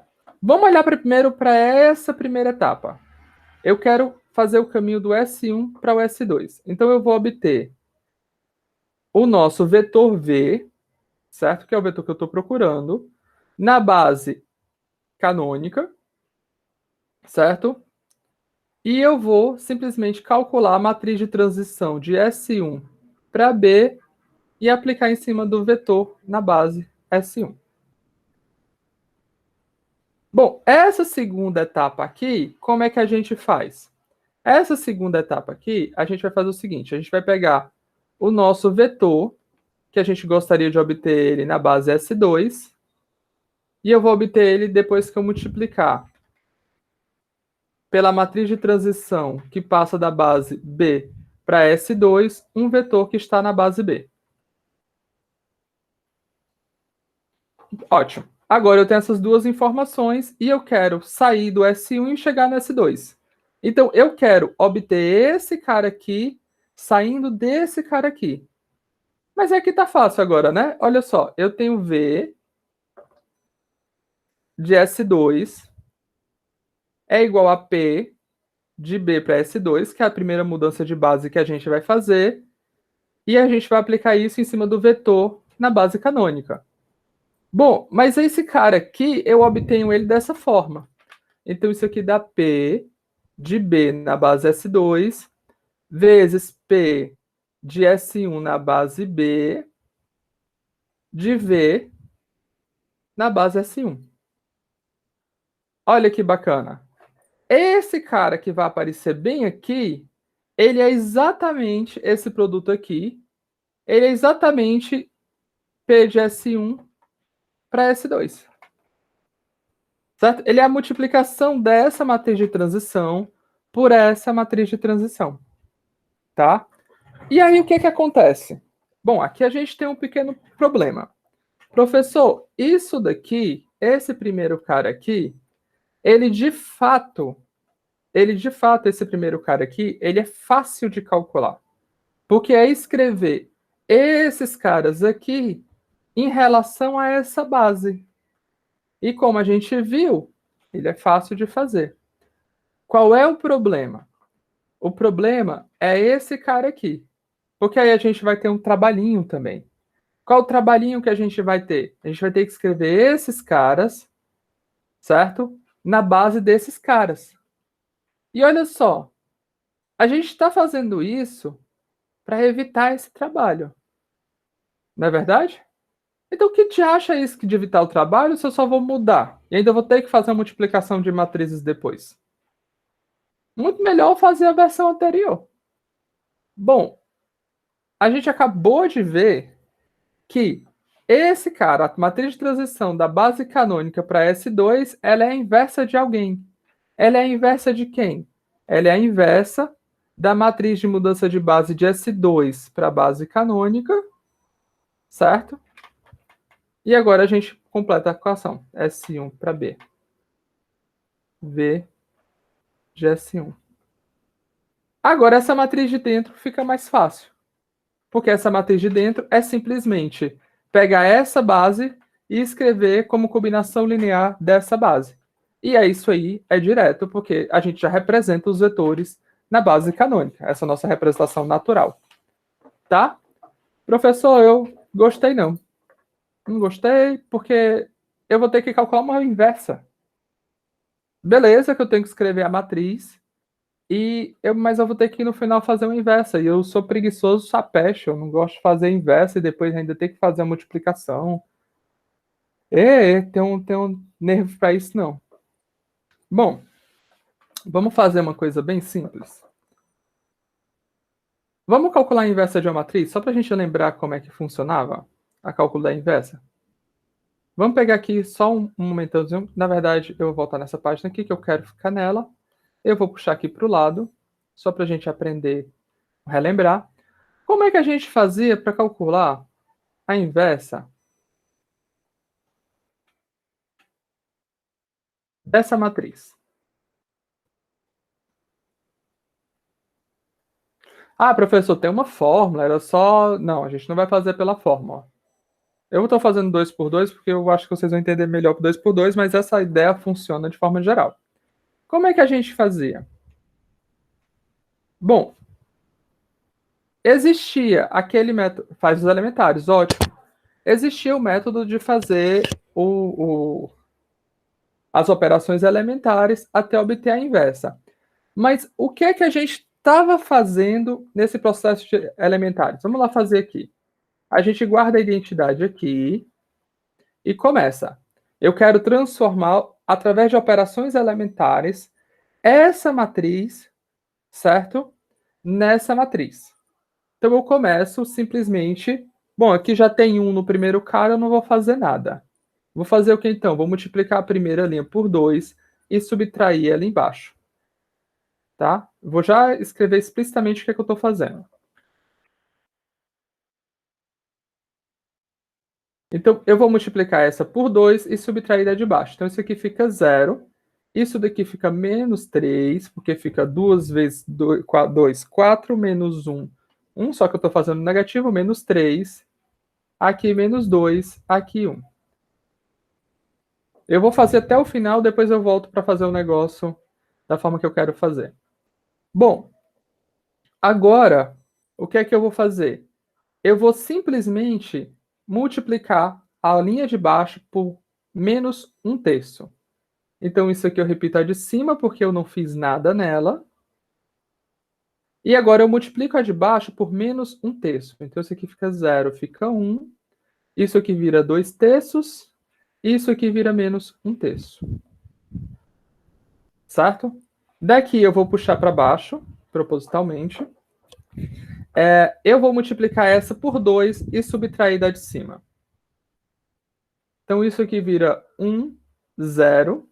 vamos olhar primeiro para essa primeira etapa. Eu quero fazer o caminho do S1 para o S2. Então eu vou obter o nosso vetor V, certo? Que é o vetor que eu estou procurando, na base canônica, certo? E eu vou simplesmente calcular a matriz de transição de S1 para B e aplicar em cima do vetor na base S1. Bom, essa segunda etapa aqui, como é que a gente faz? Essa segunda etapa aqui, a gente vai fazer o seguinte, a gente vai pegar o nosso vetor, que a gente gostaria de obter ele na base S2, e eu vou obter ele depois que eu multiplicar pela matriz de transição que passa da base B para S2, um vetor que está na base B. Ótimo. Agora eu tenho essas duas informações e eu quero sair do S1 e chegar no S2. Então, eu quero obter esse cara aqui saindo desse cara aqui. Mas aqui tá fácil agora, né? Olha só, eu tenho V de S2 é igual a P de B para S2, que é a primeira mudança de base que a gente vai fazer, e a gente vai aplicar isso em cima do vetor na base canônica. Bom, mas esse cara aqui, eu obtenho ele dessa forma. Então, isso aqui dá P de B na base S2, vezes P de S1 na base B, de V na base S1. Olha que bacana. Esse cara que vai aparecer bem aqui, ele é exatamente esse produto aqui. Ele é exatamente P de S1 para S2. Certo? Ele é a multiplicação dessa matriz de transição por essa matriz de transição. Tá? E aí, o que que acontece? Bom, aqui a gente tem um pequeno problema. Professor, isso daqui, esse primeiro cara aqui, ele de fato, esse primeiro cara aqui, ele é fácil de calcular. Porque é escrever esses caras aqui em relação a essa base. E como a gente viu, ele é fácil de fazer. Qual é o problema? O problema é esse cara aqui. Porque aí a gente vai ter um trabalhinho também. Qual o trabalhinho que a gente vai ter? A gente vai ter que escrever esses caras certo? Na base desses caras. E olha só, a gente está fazendo isso para evitar esse trabalho. Não é verdade? Então, o que te acha isso de evitar o trabalho se eu só vou mudar? E ainda vou ter que fazer a multiplicação de matrizes depois. Muito melhor fazer a versão anterior. Bom, a gente acabou de ver que esse cara, a matriz de transição da base canônica para S2, ela é a inversa de alguém. Ela é a inversa de quem? Ela é a inversa da matriz de mudança de base de S2 para a base canônica, certo? E agora a gente completa a equação. S1 para B. V de S1. Agora essa matriz de dentro fica mais fácil. Porque essa matriz de dentro é simplesmente pegar essa base e escrever como combinação linear dessa base. E é isso aí, é direto, porque a gente já representa os vetores na base canônica. Essa é a nossa representação natural. Tá? Professor, eu gostei não. Não gostei porque eu vou ter que calcular uma inversa. Beleza que eu tenho que escrever a matriz, mas eu vou ter que no final fazer uma inversa. E eu sou preguiçoso, sapecho. Eu não gosto de fazer inversa e depois ainda ter que fazer a multiplicação. Tem um nervo para isso, não. Bom, vamos fazer uma coisa bem simples. Vamos calcular a inversa de uma matriz, só para a gente lembrar como é que funcionava a cálculo da inversa. Vamos pegar aqui só um momentãozinho. Na verdade, eu vou voltar nessa página aqui, que eu quero ficar nela. Eu vou puxar aqui para o lado, só para a gente aprender, relembrar. Como é que a gente fazia para calcular a inversa dessa matriz? Ah, professor, tem uma fórmula, era só... Não, a gente não vai fazer pela fórmula. Eu estou fazendo 2 por 2 porque eu acho que vocês vão entender melhor por 2 por 2, mas essa ideia funciona de forma geral. Como é que a gente fazia? Bom, existia aquele método... Faz os elementares, ótimo. Existia o método de fazer as operações elementares até obter a inversa. Mas o que é que a gente estava fazendo nesse processo de elementares? Vamos lá fazer aqui. A gente guarda a identidade aqui e começa. Eu quero transformar, através de operações elementares, essa matriz, certo? Nessa matriz. Então eu começo simplesmente... Bom, aqui já tem 1 no primeiro cara, eu não vou fazer nada. Vou fazer o que então? Vou multiplicar a primeira linha por 2 e subtrair ela embaixo. Tá? Vou já escrever explicitamente o que, é que eu estou fazendo. Então, eu vou multiplicar essa por 2 e subtrair a de baixo. Então, isso aqui fica 0. Isso daqui fica menos 3, porque fica 2 vezes 2, 4, menos 1, 1. Só que eu estou fazendo negativo, menos 3. Aqui, menos 2. Aqui, 1. Eu vou fazer até o final, depois eu volto para fazer o negócio da forma que eu quero fazer. Bom, agora, o que é que eu vou fazer? Eu vou simplesmente multiplicar a linha de baixo por menos 1/3. Então, isso aqui eu repito a de cima, porque eu não fiz nada nela. E agora eu multiplico a de baixo por menos 1/3. Então, isso aqui fica 0, fica 1. Isso aqui vira 2/3. Isso aqui vira menos 1/3. Certo? Daqui eu vou puxar para baixo, propositalmente. Eu vou multiplicar essa por 2 e subtrair da de cima. Então, isso aqui vira 1, 0.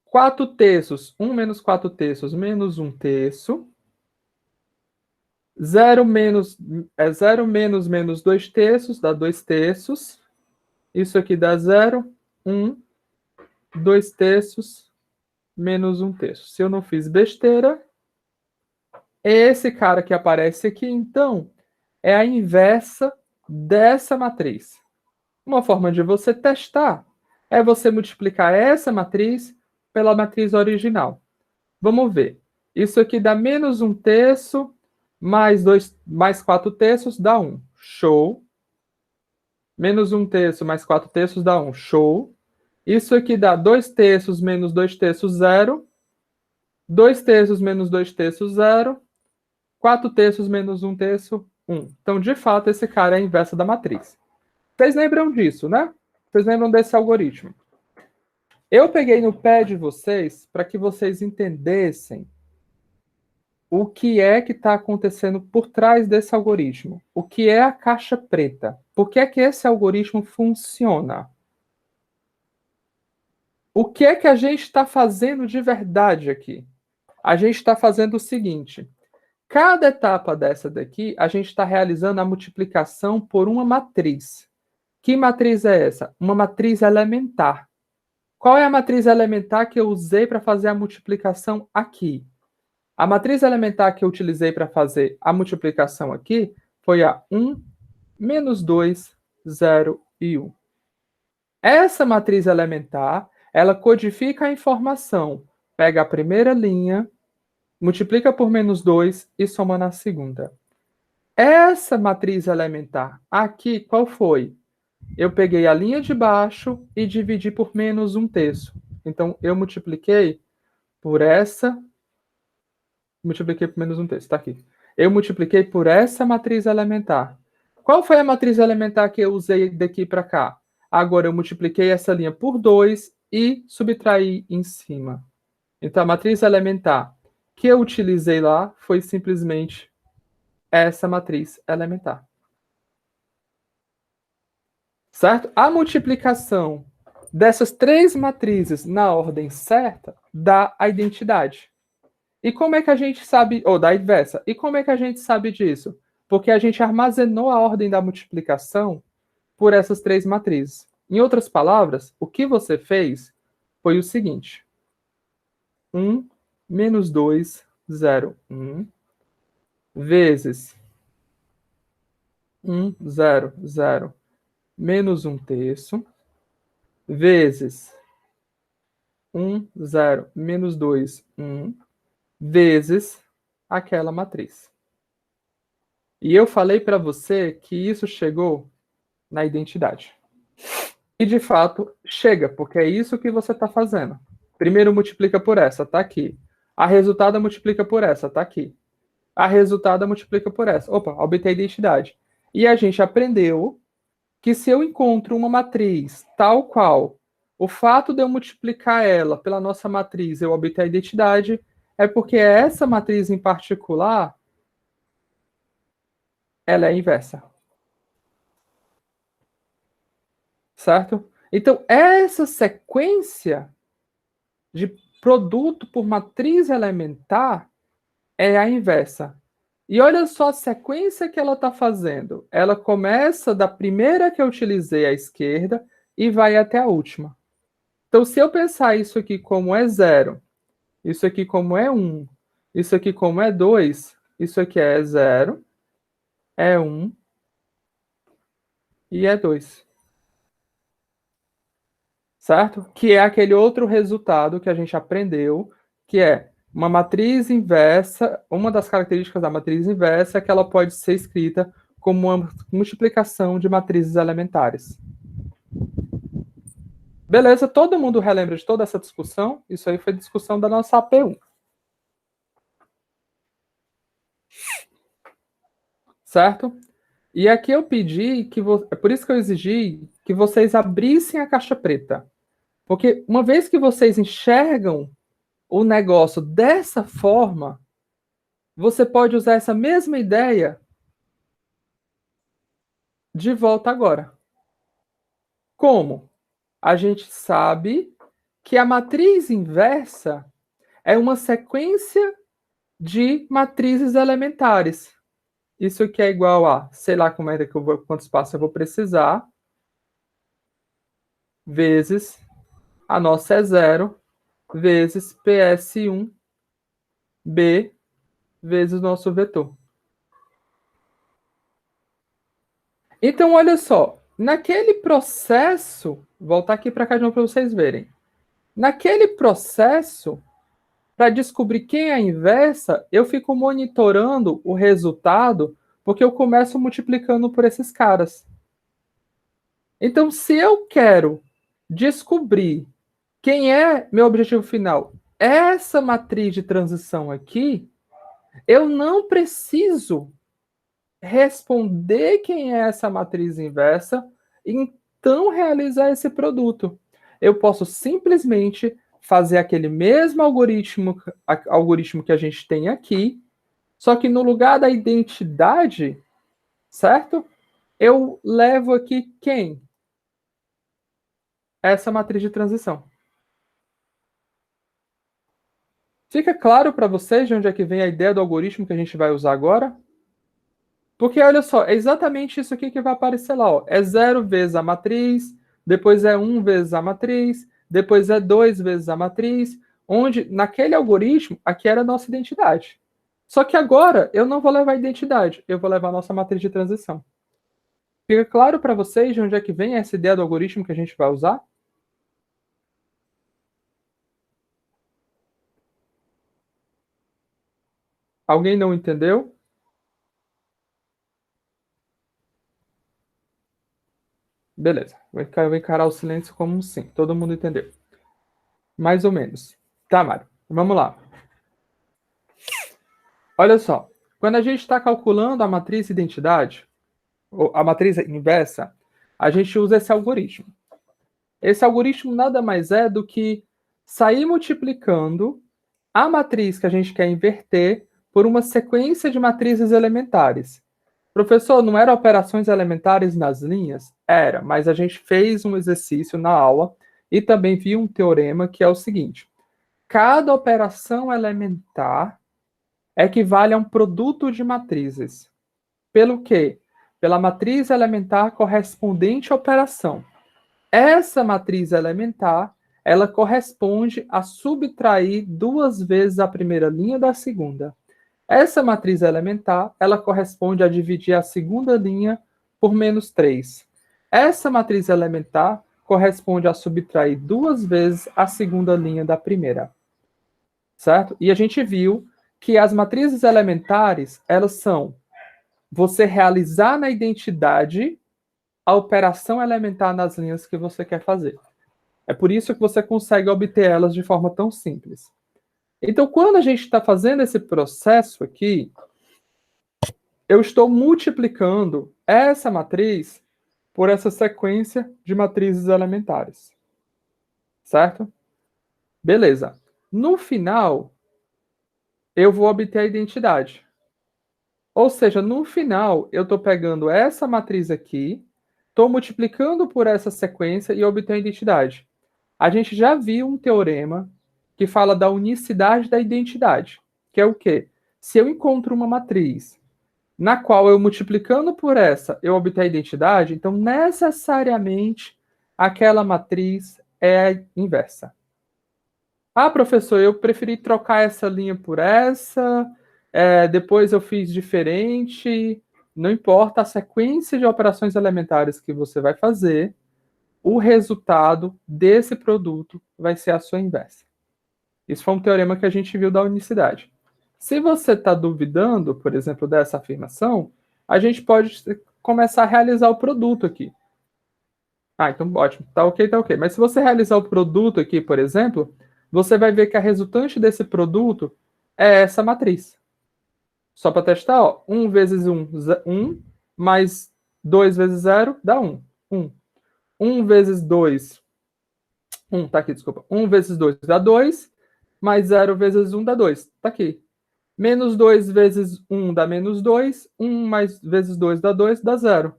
4/3, 1 menos 4/3, menos 1/3. 0 menos, 0 menos menos 2/3, dá 2/3. Isso aqui dá 0, 1, 2/3, menos 1/3. Se eu não fiz besteira, esse cara que aparece aqui, então, é a inversa dessa matriz. Uma forma de você testar é você multiplicar essa matriz pela matriz original. Vamos ver. Isso aqui dá menos 1/3, mais 4/3 dá 1. Show. Menos 1/3 mais 4/3 dá 1. Show. Isso aqui dá 2/3 menos 2/3, 0. 2/3 menos 2/3, 0. 4/3 menos 1/3, 1. Então, de fato, esse cara é a inversa da matriz. Vocês lembram disso, né? Vocês lembram desse algoritmo? Eu peguei no pé de vocês para que vocês entendessem o que é que está acontecendo por trás desse algoritmo. O que é a caixa preta? Por que é que esse algoritmo funciona? O que é que a gente está fazendo de verdade aqui? A gente está fazendo o seguinte: cada etapa dessa daqui, a gente está realizando a multiplicação por uma matriz. Que matriz é essa? Uma matriz elementar. Qual é a matriz elementar que eu usei para fazer a multiplicação aqui? A matriz elementar que eu utilizei para fazer a multiplicação aqui foi a 1, menos 2, 0 e 1. Essa matriz elementar, ela codifica a informação, pega a primeira linha, multiplica por menos 2 e soma na segunda. Essa matriz elementar aqui, qual foi? Eu peguei a linha de baixo e dividi por menos 1/3. Então, eu multipliquei por essa. Multipliquei por menos 1/3, está aqui. Eu multipliquei por essa matriz elementar. Qual foi a matriz elementar que eu usei daqui para cá? Agora, eu multipliquei essa linha por 2 e subtraí em cima. Então, a matriz elementar que eu utilizei lá foi simplesmente essa matriz elementar. Certo? A multiplicação dessas três matrizes na ordem certa dá a identidade. E como é que a gente sabe, ou da inversa, e como é que a gente sabe disso? Porque a gente armazenou a ordem da multiplicação por essas três matrizes. Em outras palavras, o que você fez foi o seguinte: 1 menos 2, 0, 1, vezes 1, 0, 0, menos 1/3, vezes 1, 0, menos 2, 1, vezes aquela matriz. E eu falei para você que isso chegou na identidade. E de fato chega, porque é isso que você está fazendo. Primeiro multiplica por essa, tá aqui. A resultada multiplica por essa, tá aqui. A resultada multiplica por essa. Opa, obter a identidade. E a gente aprendeu que se eu encontro uma matriz tal qual, o fato de eu multiplicar ela pela nossa matriz eu obter a identidade, é porque essa matriz em particular, ela é inversa. Certo? Então, essa sequência de produto por matriz elementar é a inversa. E olha só a sequência que ela está fazendo. Ela começa da primeira que eu utilizei à esquerda e vai até a última. Então, se eu pensar isso aqui como é 0, isso aqui como é 1, isso aqui como é 2, isso aqui é 0, é 1 e é 2. Certo? Que é aquele outro resultado que a gente aprendeu, que é uma matriz inversa. Uma das características da matriz inversa é que ela pode ser escrita como uma multiplicação de matrizes elementares. Beleza? Todo mundo relembra de toda essa discussão? Isso aí foi discussão da nossa AP1. Certo? E aqui eu pedi que é por isso que eu exigi que vocês abrissem a caixa preta. Porque uma vez que vocês enxergam o negócio dessa forma, você pode usar essa mesma ideia de volta agora. Como? A gente sabe que a matriz inversa é uma sequência de matrizes elementares. Isso aqui é igual a, sei lá como é que eu vou, quanto espaço eu vou precisar, vezes a nossa é 0, vezes PS1B, vezes o nosso vetor. Então, olha só, naquele processo, voltar aqui para cá de novo para vocês verem. Naquele processo, para descobrir quem é a inversa, eu fico monitorando o resultado, porque eu começo multiplicando por esses caras. Então, se eu quero descobrir quem é meu objetivo final, essa matriz de transição aqui, eu não preciso responder quem é essa matriz inversa e então realizar esse produto. Eu posso simplesmente fazer aquele mesmo algoritmo que a gente tem aqui, só que no lugar da identidade, certo? Eu levo aqui quem? Essa matriz de transição. Fica claro para vocês de onde é que vem a ideia do algoritmo que a gente vai usar agora? Porque olha só, é exatamente isso aqui que vai aparecer lá. Ó. É 0 vezes a matriz, depois é 1 vezes a matriz, depois é 2 vezes a matriz, onde naquele algoritmo, aqui era a nossa identidade. Só que agora eu não vou levar a identidade, eu vou levar a nossa matriz de transição. Fica claro para vocês de onde é que vem essa ideia do algoritmo que a gente vai usar? Alguém não entendeu? Beleza, vou encarar o silêncio como um sim. Todo mundo entendeu. Mais ou menos. Tá, Mário, vamos lá. Olha só, quando a gente está calculando a matriz identidade, ou a matriz inversa, a gente usa esse algoritmo. Esse algoritmo nada mais é do que sair multiplicando a matriz que a gente quer inverter por uma sequência de matrizes elementares. Professor, não eram operações elementares nas linhas? Era, mas a gente fez um exercício na aula e também viu um teorema que é o seguinte: cada operação elementar equivale a um produto de matrizes. Pelo quê? Pela matriz elementar correspondente à operação. Essa matriz elementar, ela corresponde a subtrair 2 vezes a primeira linha da segunda. Essa matriz elementar, ela corresponde a dividir a segunda linha por menos 3. Essa matriz elementar corresponde a subtrair 2 vezes a segunda linha da primeira. Certo? E a gente viu que as matrizes elementares, elas são você realizar na identidade a operação elementar nas linhas que você quer fazer. É por isso que você consegue obter elas de forma tão simples. Então, quando a gente está fazendo esse processo aqui, eu estou multiplicando essa matriz por essa sequência de matrizes elementares. Certo? Beleza. No final, eu vou obter a identidade. Ou seja, no final, eu estou pegando essa matriz aqui, estou multiplicando por essa sequência e obtenho a identidade. A gente já viu um teorema que fala da unicidade da identidade, que é o quê? Se eu encontro uma matriz na qual eu multiplicando por essa eu obtenho a identidade, então necessariamente aquela matriz é a inversa. Ah, professor, eu preferi trocar essa linha por essa, depois eu fiz diferente. Não importa a sequência de operações elementares que você vai fazer, o resultado desse produto vai ser a sua inversa. Isso foi um teorema que a gente viu da unicidade. Se você está duvidando, por exemplo, dessa afirmação, a gente pode começar a realizar o produto aqui. Ah, então ótimo, tá ok, tá ok. Mas se você realizar o produto aqui, por exemplo, você vai ver que a resultante desse produto é essa matriz. Só para testar, ó, 1 vezes 1, 1, mais 2 vezes 0 dá 1. 1. 1 vezes 2, 1, tá aqui, desculpa. 1 vezes 2 dá 2, mais 0 vezes 1 dá 2. Tá aqui. Menos 2 vezes 1 dá menos 2, 1 mais vezes 2 dá 2, dá 0.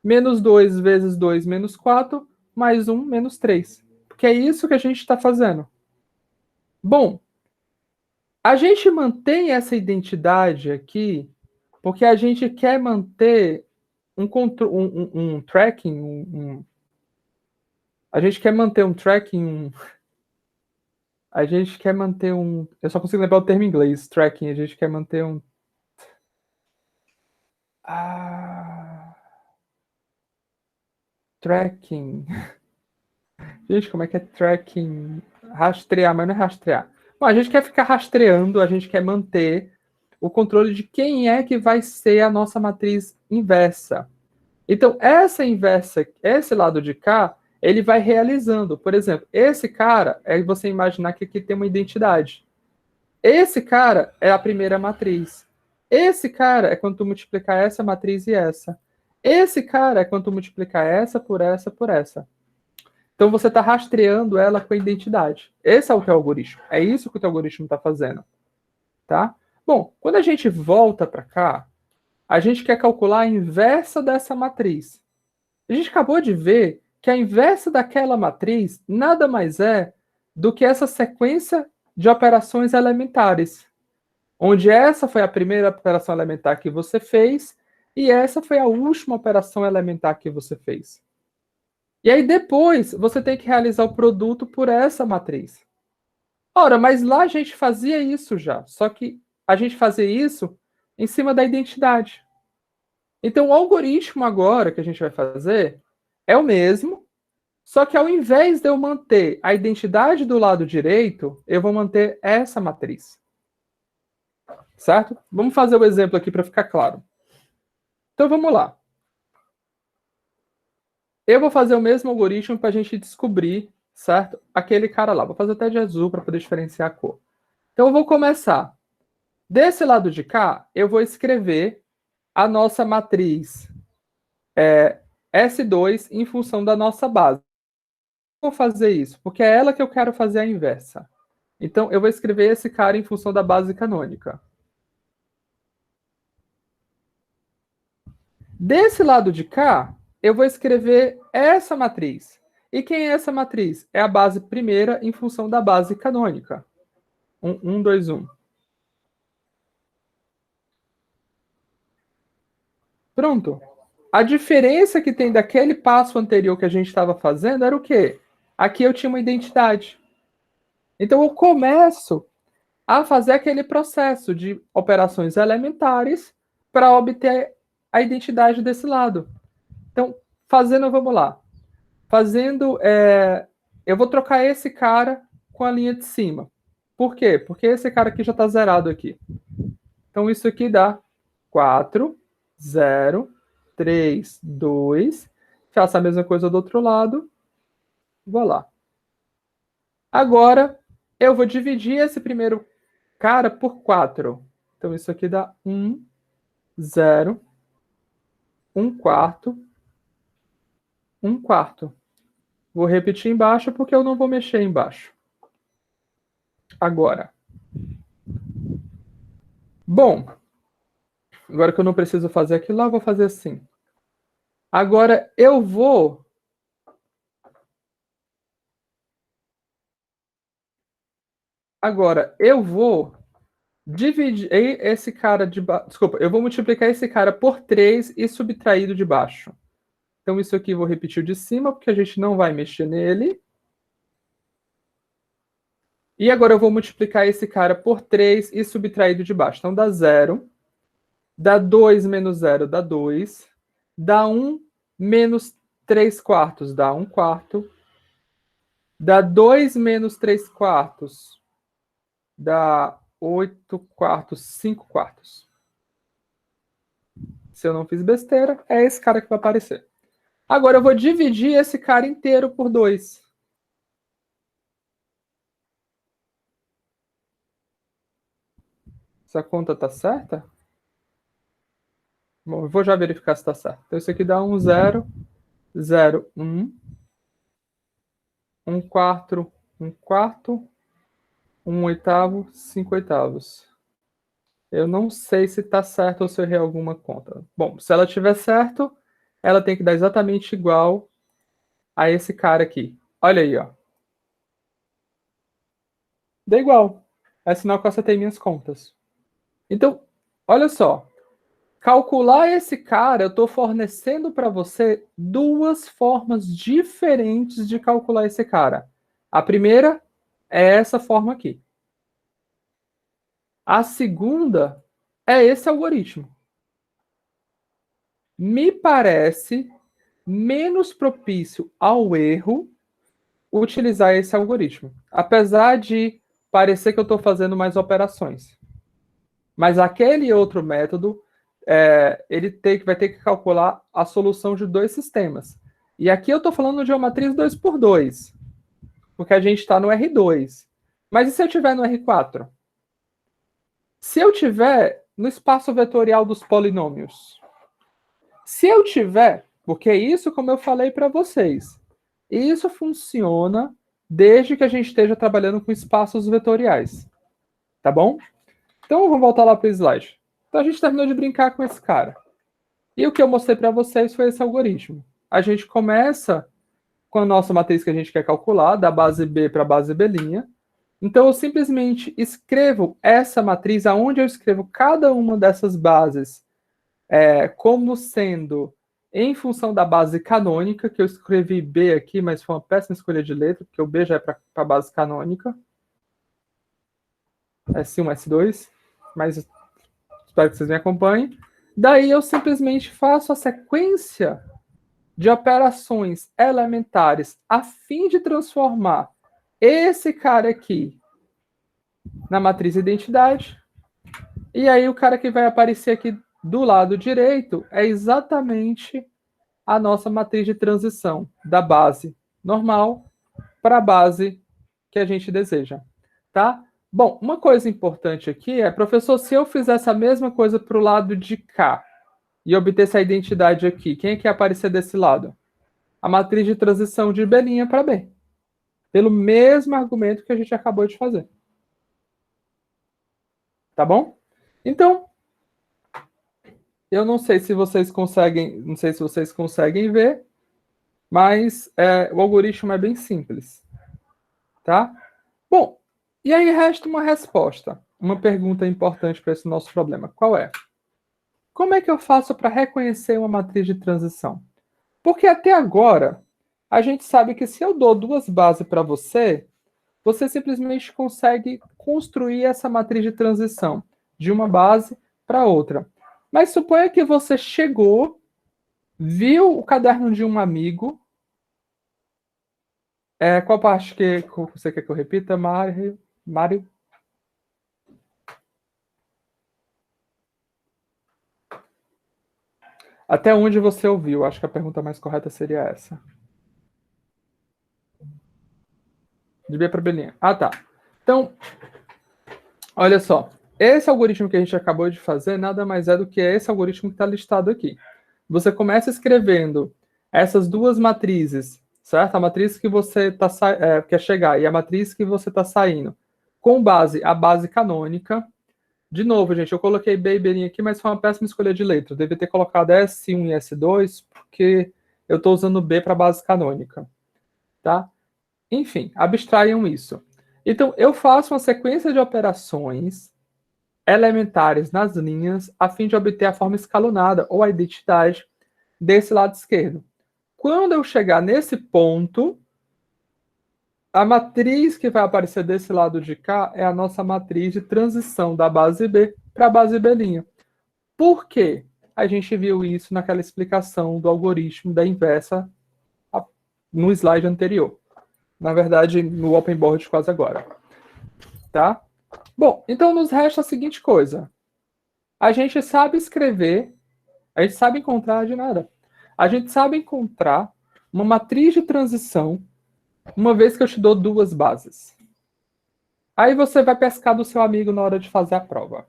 Menos 2 vezes 2, menos 4, mais 1, menos 3. Porque é isso que a gente está fazendo. Bom, a gente mantém essa identidade aqui porque a gente quer manter um tracking, a gente quer manter um tracking, a gente quer manter um, eu só consigo lembrar o termo em inglês, tracking, a gente quer manter um, tracking, gente, como é que é tracking? Rastrear, mas não é rastrear. Bom, a gente quer ficar rastreando, a gente quer manter o controle de quem é que vai ser a nossa matriz inversa. Então, essa inversa, esse lado de cá, ele vai realizando. Por exemplo, esse cara é você imaginar que aqui tem uma identidade. Esse cara é a primeira matriz. Esse cara é quando tu multiplicar essa matriz e essa. Esse cara é quando tu multiplicar essa por essa por essa. Então você está rastreando ela com a identidade. Esse é o teu algoritmo. É isso que o teu algoritmo está fazendo. Tá? Bom, quando a gente volta para cá, a gente quer calcular a inversa dessa matriz. A gente acabou de ver que a inversa daquela matriz nada mais é do que essa sequência de operações elementares, onde essa foi a primeira operação elementar que você fez e essa foi a última operação elementar que você fez. E aí depois você tem que realizar o produto por essa matriz. Ora, mas lá a gente fazia isso já, só que a gente fazia isso em cima da identidade. Então o algoritmo agora que a gente vai fazer é o mesmo, só que ao invés de eu manter a identidade do lado direito, eu vou manter essa matriz. Certo? Vamos fazer o exemplo aqui para ficar claro. Então vamos lá. Eu vou fazer o mesmo algoritmo para a gente descobrir, certo? Aquele cara lá. Vou fazer até de azul para poder diferenciar a cor. Então eu vou começar. Desse lado de cá, eu vou escrever a nossa matriz S2 em função da nossa base. Vou fazer isso, porque é ela que eu quero fazer a inversa. Então, eu vou escrever esse cara em função da base canônica. Desse lado de cá, eu vou escrever essa matriz. E quem é essa matriz? É a base primeira em função da base canônica. 1, 2, 1. Pronto. A diferença que tem daquele passo anterior que a gente estava fazendo era o quê? Aqui eu tinha uma identidade. Então, eu começo a fazer aquele processo de operações elementares para obter a identidade desse lado. Então, fazendo, vamos lá. Fazendo, eu vou trocar esse cara com a linha de cima. Por quê? Porque esse cara aqui já está zerado aqui. Então, isso aqui dá 4, 0, 3, 2. Faço a mesma coisa do outro lado. Vou lá. Agora, eu vou dividir esse primeiro cara por 4. Então, isso aqui dá 1, 0, 1 quarto, 1 quarto. Vou repetir embaixo porque eu não vou mexer embaixo. Agora. Bom, agora que eu não preciso fazer aquilo lá, eu vou fazer assim. Agora eu vou... Agora eu vou dividir esse cara de baixo... Desculpa, eu vou multiplicar esse cara por 3 e subtraído de baixo. Então isso aqui eu vou repetir o de cima, porque a gente não vai mexer nele. E agora eu vou multiplicar esse cara por 3 e subtraído de baixo. Então dá 0. Dá 2 menos 0 dá 2. Dá 1 menos 3 quartos dá 1 quarto. Dá 2 menos 3 quartos dá 8 quartos, 5 quartos. Se eu não fiz besteira, é esse cara que vai aparecer. Agora eu vou dividir esse cara inteiro por 2. Essa conta tá certa? Bom, eu vou já verificar se tá certo. Então isso aqui dá 1, 0, 0, 1. 1 quarto, 1 quarto, 1 oitavo, 5 oitavos. Eu não sei se está certo ou se eu errei alguma conta. Bom, se ela tiver certo, ela tem que dar exatamente igual a esse cara aqui. Olha aí, ó. Dá igual. É sinal que eu acertei minhas contas. Então, olha só. Calcular esse cara, eu estou fornecendo para você duas formas diferentes de calcular esse cara. A primeira é essa forma aqui. A segunda é esse algoritmo. Me parece menos propício ao erro utilizar esse algoritmo. Apesar de parecer que eu estou fazendo mais operações. Mas aquele outro método, ele vai ter que calcular a solução de dois sistemas. E aqui eu estou falando de uma matriz 2 por 2, porque a gente está no R2. Mas e se eu estiver no R4? Se eu estiver no espaço vetorial dos polinômios? Se eu tiver, porque isso, como eu falei para vocês, isso funciona desde que a gente esteja trabalhando com espaços vetoriais. Tá bom? Então, vamos voltar lá para o slide. Então, a gente terminou de brincar com esse cara. E o que eu mostrei para vocês foi esse algoritmo. A gente começa com a nossa matriz que a gente quer calcular, da base B para a base B'. Então, eu simplesmente escrevo essa matriz, aonde eu escrevo cada uma dessas bases como sendo em função da base canônica, que eu escrevi B aqui, mas foi uma péssima escolha de letra, porque o B já é para a base canônica. S1, S2, mas espero que vocês me acompanhem. Daí eu simplesmente faço a sequência de operações elementares a fim de transformar esse cara aqui na matriz identidade. E aí o cara que vai aparecer aqui do lado direito é exatamente a nossa matriz de transição da base normal para a base que a gente deseja, tá? Bom, uma coisa importante aqui é, professor, se eu fizesse a mesma coisa para o lado de cá e obter essa identidade aqui, quem é que ia aparecer desse lado? A matriz de transição de B' para B. Pelo mesmo argumento que a gente acabou de fazer. Tá bom? Então, eu não sei se vocês conseguem ver, mas o algoritmo é bem simples. Tá? Bom, e aí resta uma resposta. Uma pergunta importante para esse nosso problema. Qual é? Como é que eu faço para reconhecer uma matriz de transição? Porque até agora, a gente sabe que se eu dou duas bases para você, você simplesmente consegue construir essa matriz de transição de uma base para outra. Mas suponha que você chegou, viu o caderno de um amigo. Qual parte que você quer que eu repita, Mário? Até onde você ouviu? Acho que a pergunta mais correta seria essa. De B para B'. Ah, tá. Então, olha só. Esse algoritmo que a gente acabou de fazer nada mais é do que esse algoritmo que está listado aqui. Você começa escrevendo essas duas matrizes, certo? A matriz que você quer chegar e a matriz que você está saindo, com base a base canônica. De novo, gente, eu coloquei B e B' aqui, mas foi uma péssima escolha de letra. Eu devia ter colocado S1 e S2, porque eu estou usando B para base canônica. Tá? Enfim, abstraiam isso. Então, eu faço uma sequência de operações elementares nas linhas a fim de obter a forma escalonada ou a identidade desse lado esquerdo. Quando eu chegar nesse ponto, a matriz que vai aparecer desse lado de cá é a nossa matriz de transição da base B para a base B'. Por quê? A gente viu isso naquela explicação do algoritmo da inversa no slide anterior. Na verdade, no open board quase agora. Tá? Bom, então nos resta a seguinte coisa. A gente sabe escrever, a gente sabe encontrar de nada. A gente sabe encontrar uma matriz de transição uma vez que eu te dou duas bases. Aí você vai pescar do seu amigo na hora de fazer a prova.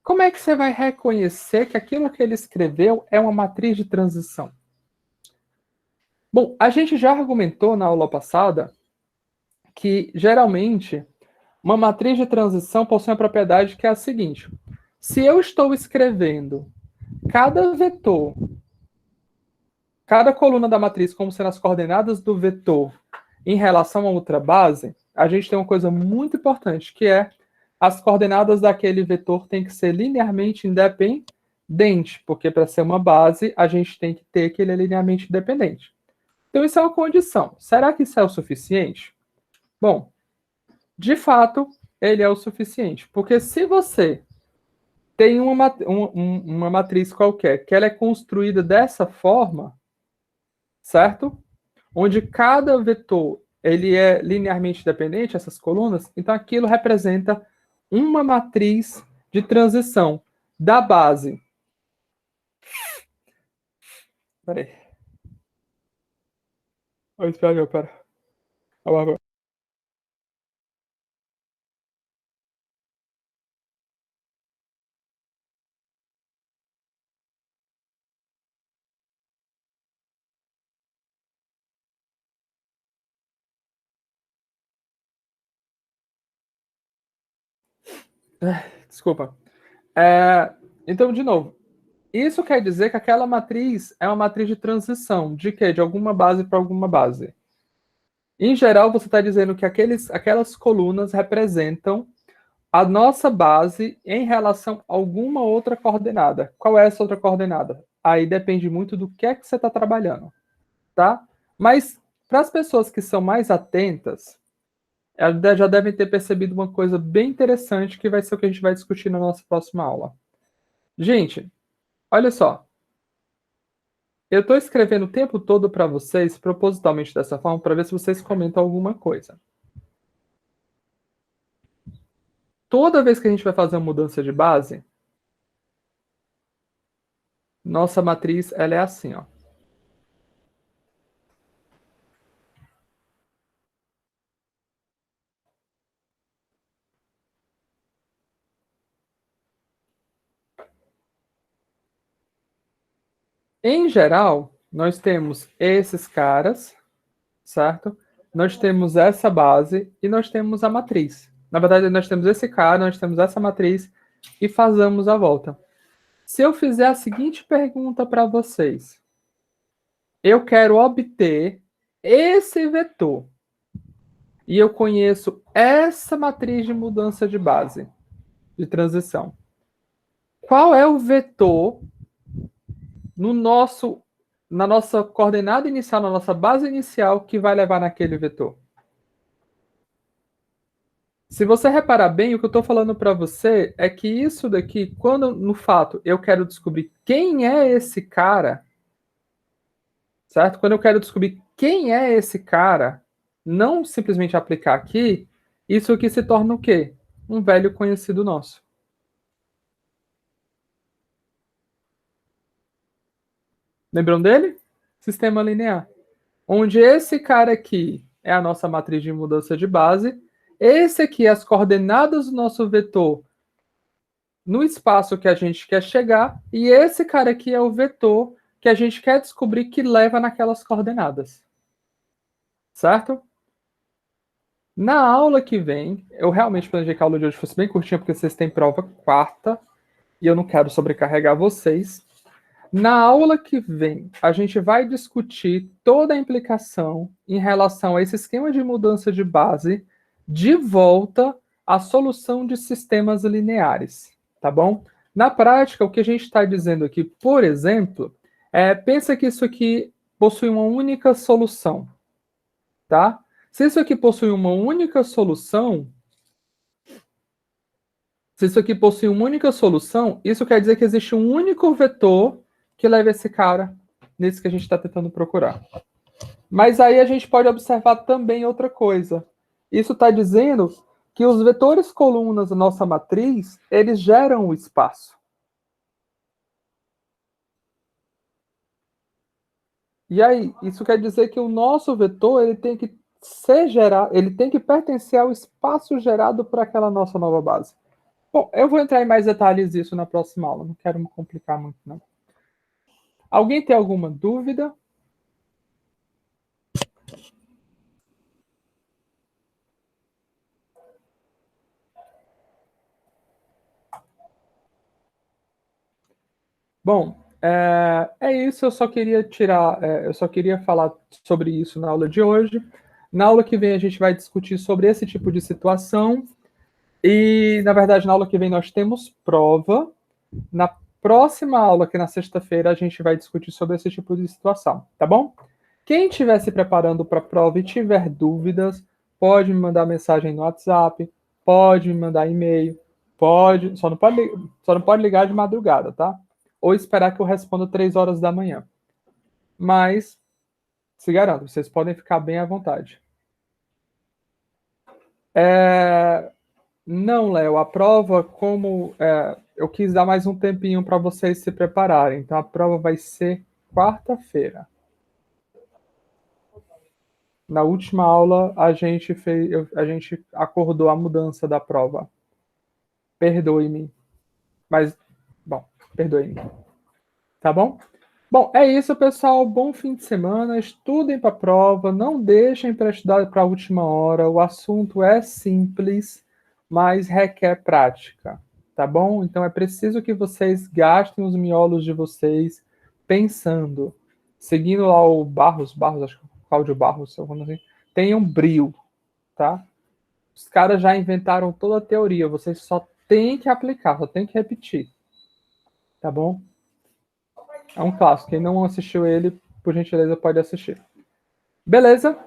Como é que você vai reconhecer que aquilo que ele escreveu é uma matriz de transição? Bom, a gente já argumentou na aula passada que, geralmente, uma matriz de transição possui uma propriedade que é a seguinte. Se eu estou escrevendo cada vetor, cada coluna da matriz como sendo as coordenadas do vetor em relação a outra base, a gente tem uma coisa muito importante, que é as coordenadas daquele vetor têm que ser linearmente independente, porque para ser uma base, a gente tem que ter que ele é linearmente independente. Então, isso é uma condição. Será que isso é o suficiente? Bom, de fato, ele é o suficiente. Porque se você tem uma matriz qualquer que ela é construída dessa forma, certo? Onde cada vetor ele é linearmente dependente, essas colunas, então aquilo representa uma matriz de transição da base. Peraí. Oi, espera, pera. Agora. Desculpa. Então, de novo, isso quer dizer que aquela matriz é uma matriz de transição. De quê? De alguma base para alguma base. Em geral, você está dizendo que aquelas colunas representam a nossa base em relação a alguma outra coordenada. Qual é essa outra coordenada? Aí depende muito do que é que você está trabalhando, tá? Mas para as pessoas que são mais atentas, elas já devem ter percebido uma coisa bem interessante que vai ser o que a gente vai discutir na nossa próxima aula. Gente, olha só. Eu estou escrevendo o tempo todo para vocês, propositalmente dessa forma, para ver se vocês comentam alguma coisa. Toda vez que a gente vai fazer uma mudança de base, nossa matriz ela é assim, ó. Em geral, nós temos esses caras, certo? Nós temos essa base e nós temos a matriz. Na verdade, nós temos esse cara, nós temos essa matriz e fazemos a volta. Se eu fizer a seguinte pergunta para vocês, eu quero obter esse vetor e eu conheço essa matriz de mudança de base, de transição. Qual é o vetor no nosso, na nossa coordenada inicial, na nossa base inicial, que vai levar naquele vetor? Se você reparar bem, o que eu estou falando para você é que isso daqui, quando no fato eu quero descobrir quem é esse cara, certo? Quando eu quero descobrir quem é esse cara, não simplesmente aplicar aqui, isso aqui se torna o quê? Um velho conhecido nosso. Lembram dele? Sistema linear. Onde esse cara aqui é a nossa matriz de mudança de base, esse aqui é as coordenadas do nosso vetor no espaço que a gente quer chegar, e esse cara aqui é o vetor que a gente quer descobrir que leva naquelas coordenadas. Certo? Na aula que vem, eu realmente planejei que a aula de hoje fosse bem curtinha, porque vocês têm prova quarta, e eu não quero sobrecarregar vocês. Na aula que vem, a gente vai discutir toda a implicação em relação a esse esquema de mudança de base de volta à solução de sistemas lineares, tá bom? Na prática, o que a gente está dizendo aqui, por exemplo, pensa que isso aqui possui uma única solução, tá? Se isso aqui possui uma única solução, isso quer dizer que existe um único vetor que leva esse cara nesse que a gente está tentando procurar. Mas aí a gente pode observar também outra coisa. Isso está dizendo que os vetores colunas da nossa matriz, eles geram o espaço. E aí, isso quer dizer que o nosso vetor, ele tem que ser gerado, ele tem que pertencer ao espaço gerado por aquela nossa nova base. Bom, eu vou entrar em mais detalhes disso na próxima aula, não quero me complicar muito, não. Alguém tem alguma dúvida? Bom, isso. Eu só queria falar sobre isso na aula de hoje. Na aula que vem a gente vai discutir sobre esse tipo de situação e, na verdade, na aula que vem nós temos prova. Na próxima aula, que é na sexta-feira, a gente vai discutir sobre esse tipo de situação, tá bom? Quem estiver se preparando para a prova e tiver dúvidas, pode me mandar mensagem no WhatsApp, pode me mandar e-mail, só não pode ligar de madrugada, tá? Ou esperar que eu responda 3 horas da manhã. Mas, se garanto, vocês podem ficar bem à vontade. Não, Léo, a prova, eu quis dar mais um tempinho para vocês se prepararem. Então, a prova vai ser quarta-feira. Na última aula, a gente acordou a mudança da prova. Perdoe-me. Mas, bom, perdoe-me. Tá bom? Bom, é isso, pessoal. Bom fim de semana. Estudem para a prova. Não deixem para estudar para a última hora. O assunto é simples, mas requer prática. Tá bom? Então é preciso que vocês gastem os miolos de vocês pensando. Seguindo lá o Barros, acho que é o Cláudio Barros, assim, tenham brio, tá? Os caras já inventaram toda a teoria. Vocês só têm que aplicar, só tem que repetir. Tá bom? É um clássico. Quem não assistiu ele, por gentileza, pode assistir. Beleza?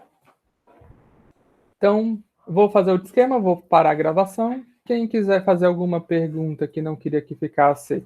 Então, vou fazer o esquema, vou parar a gravação. Quem quiser fazer alguma pergunta que não queria que ficasse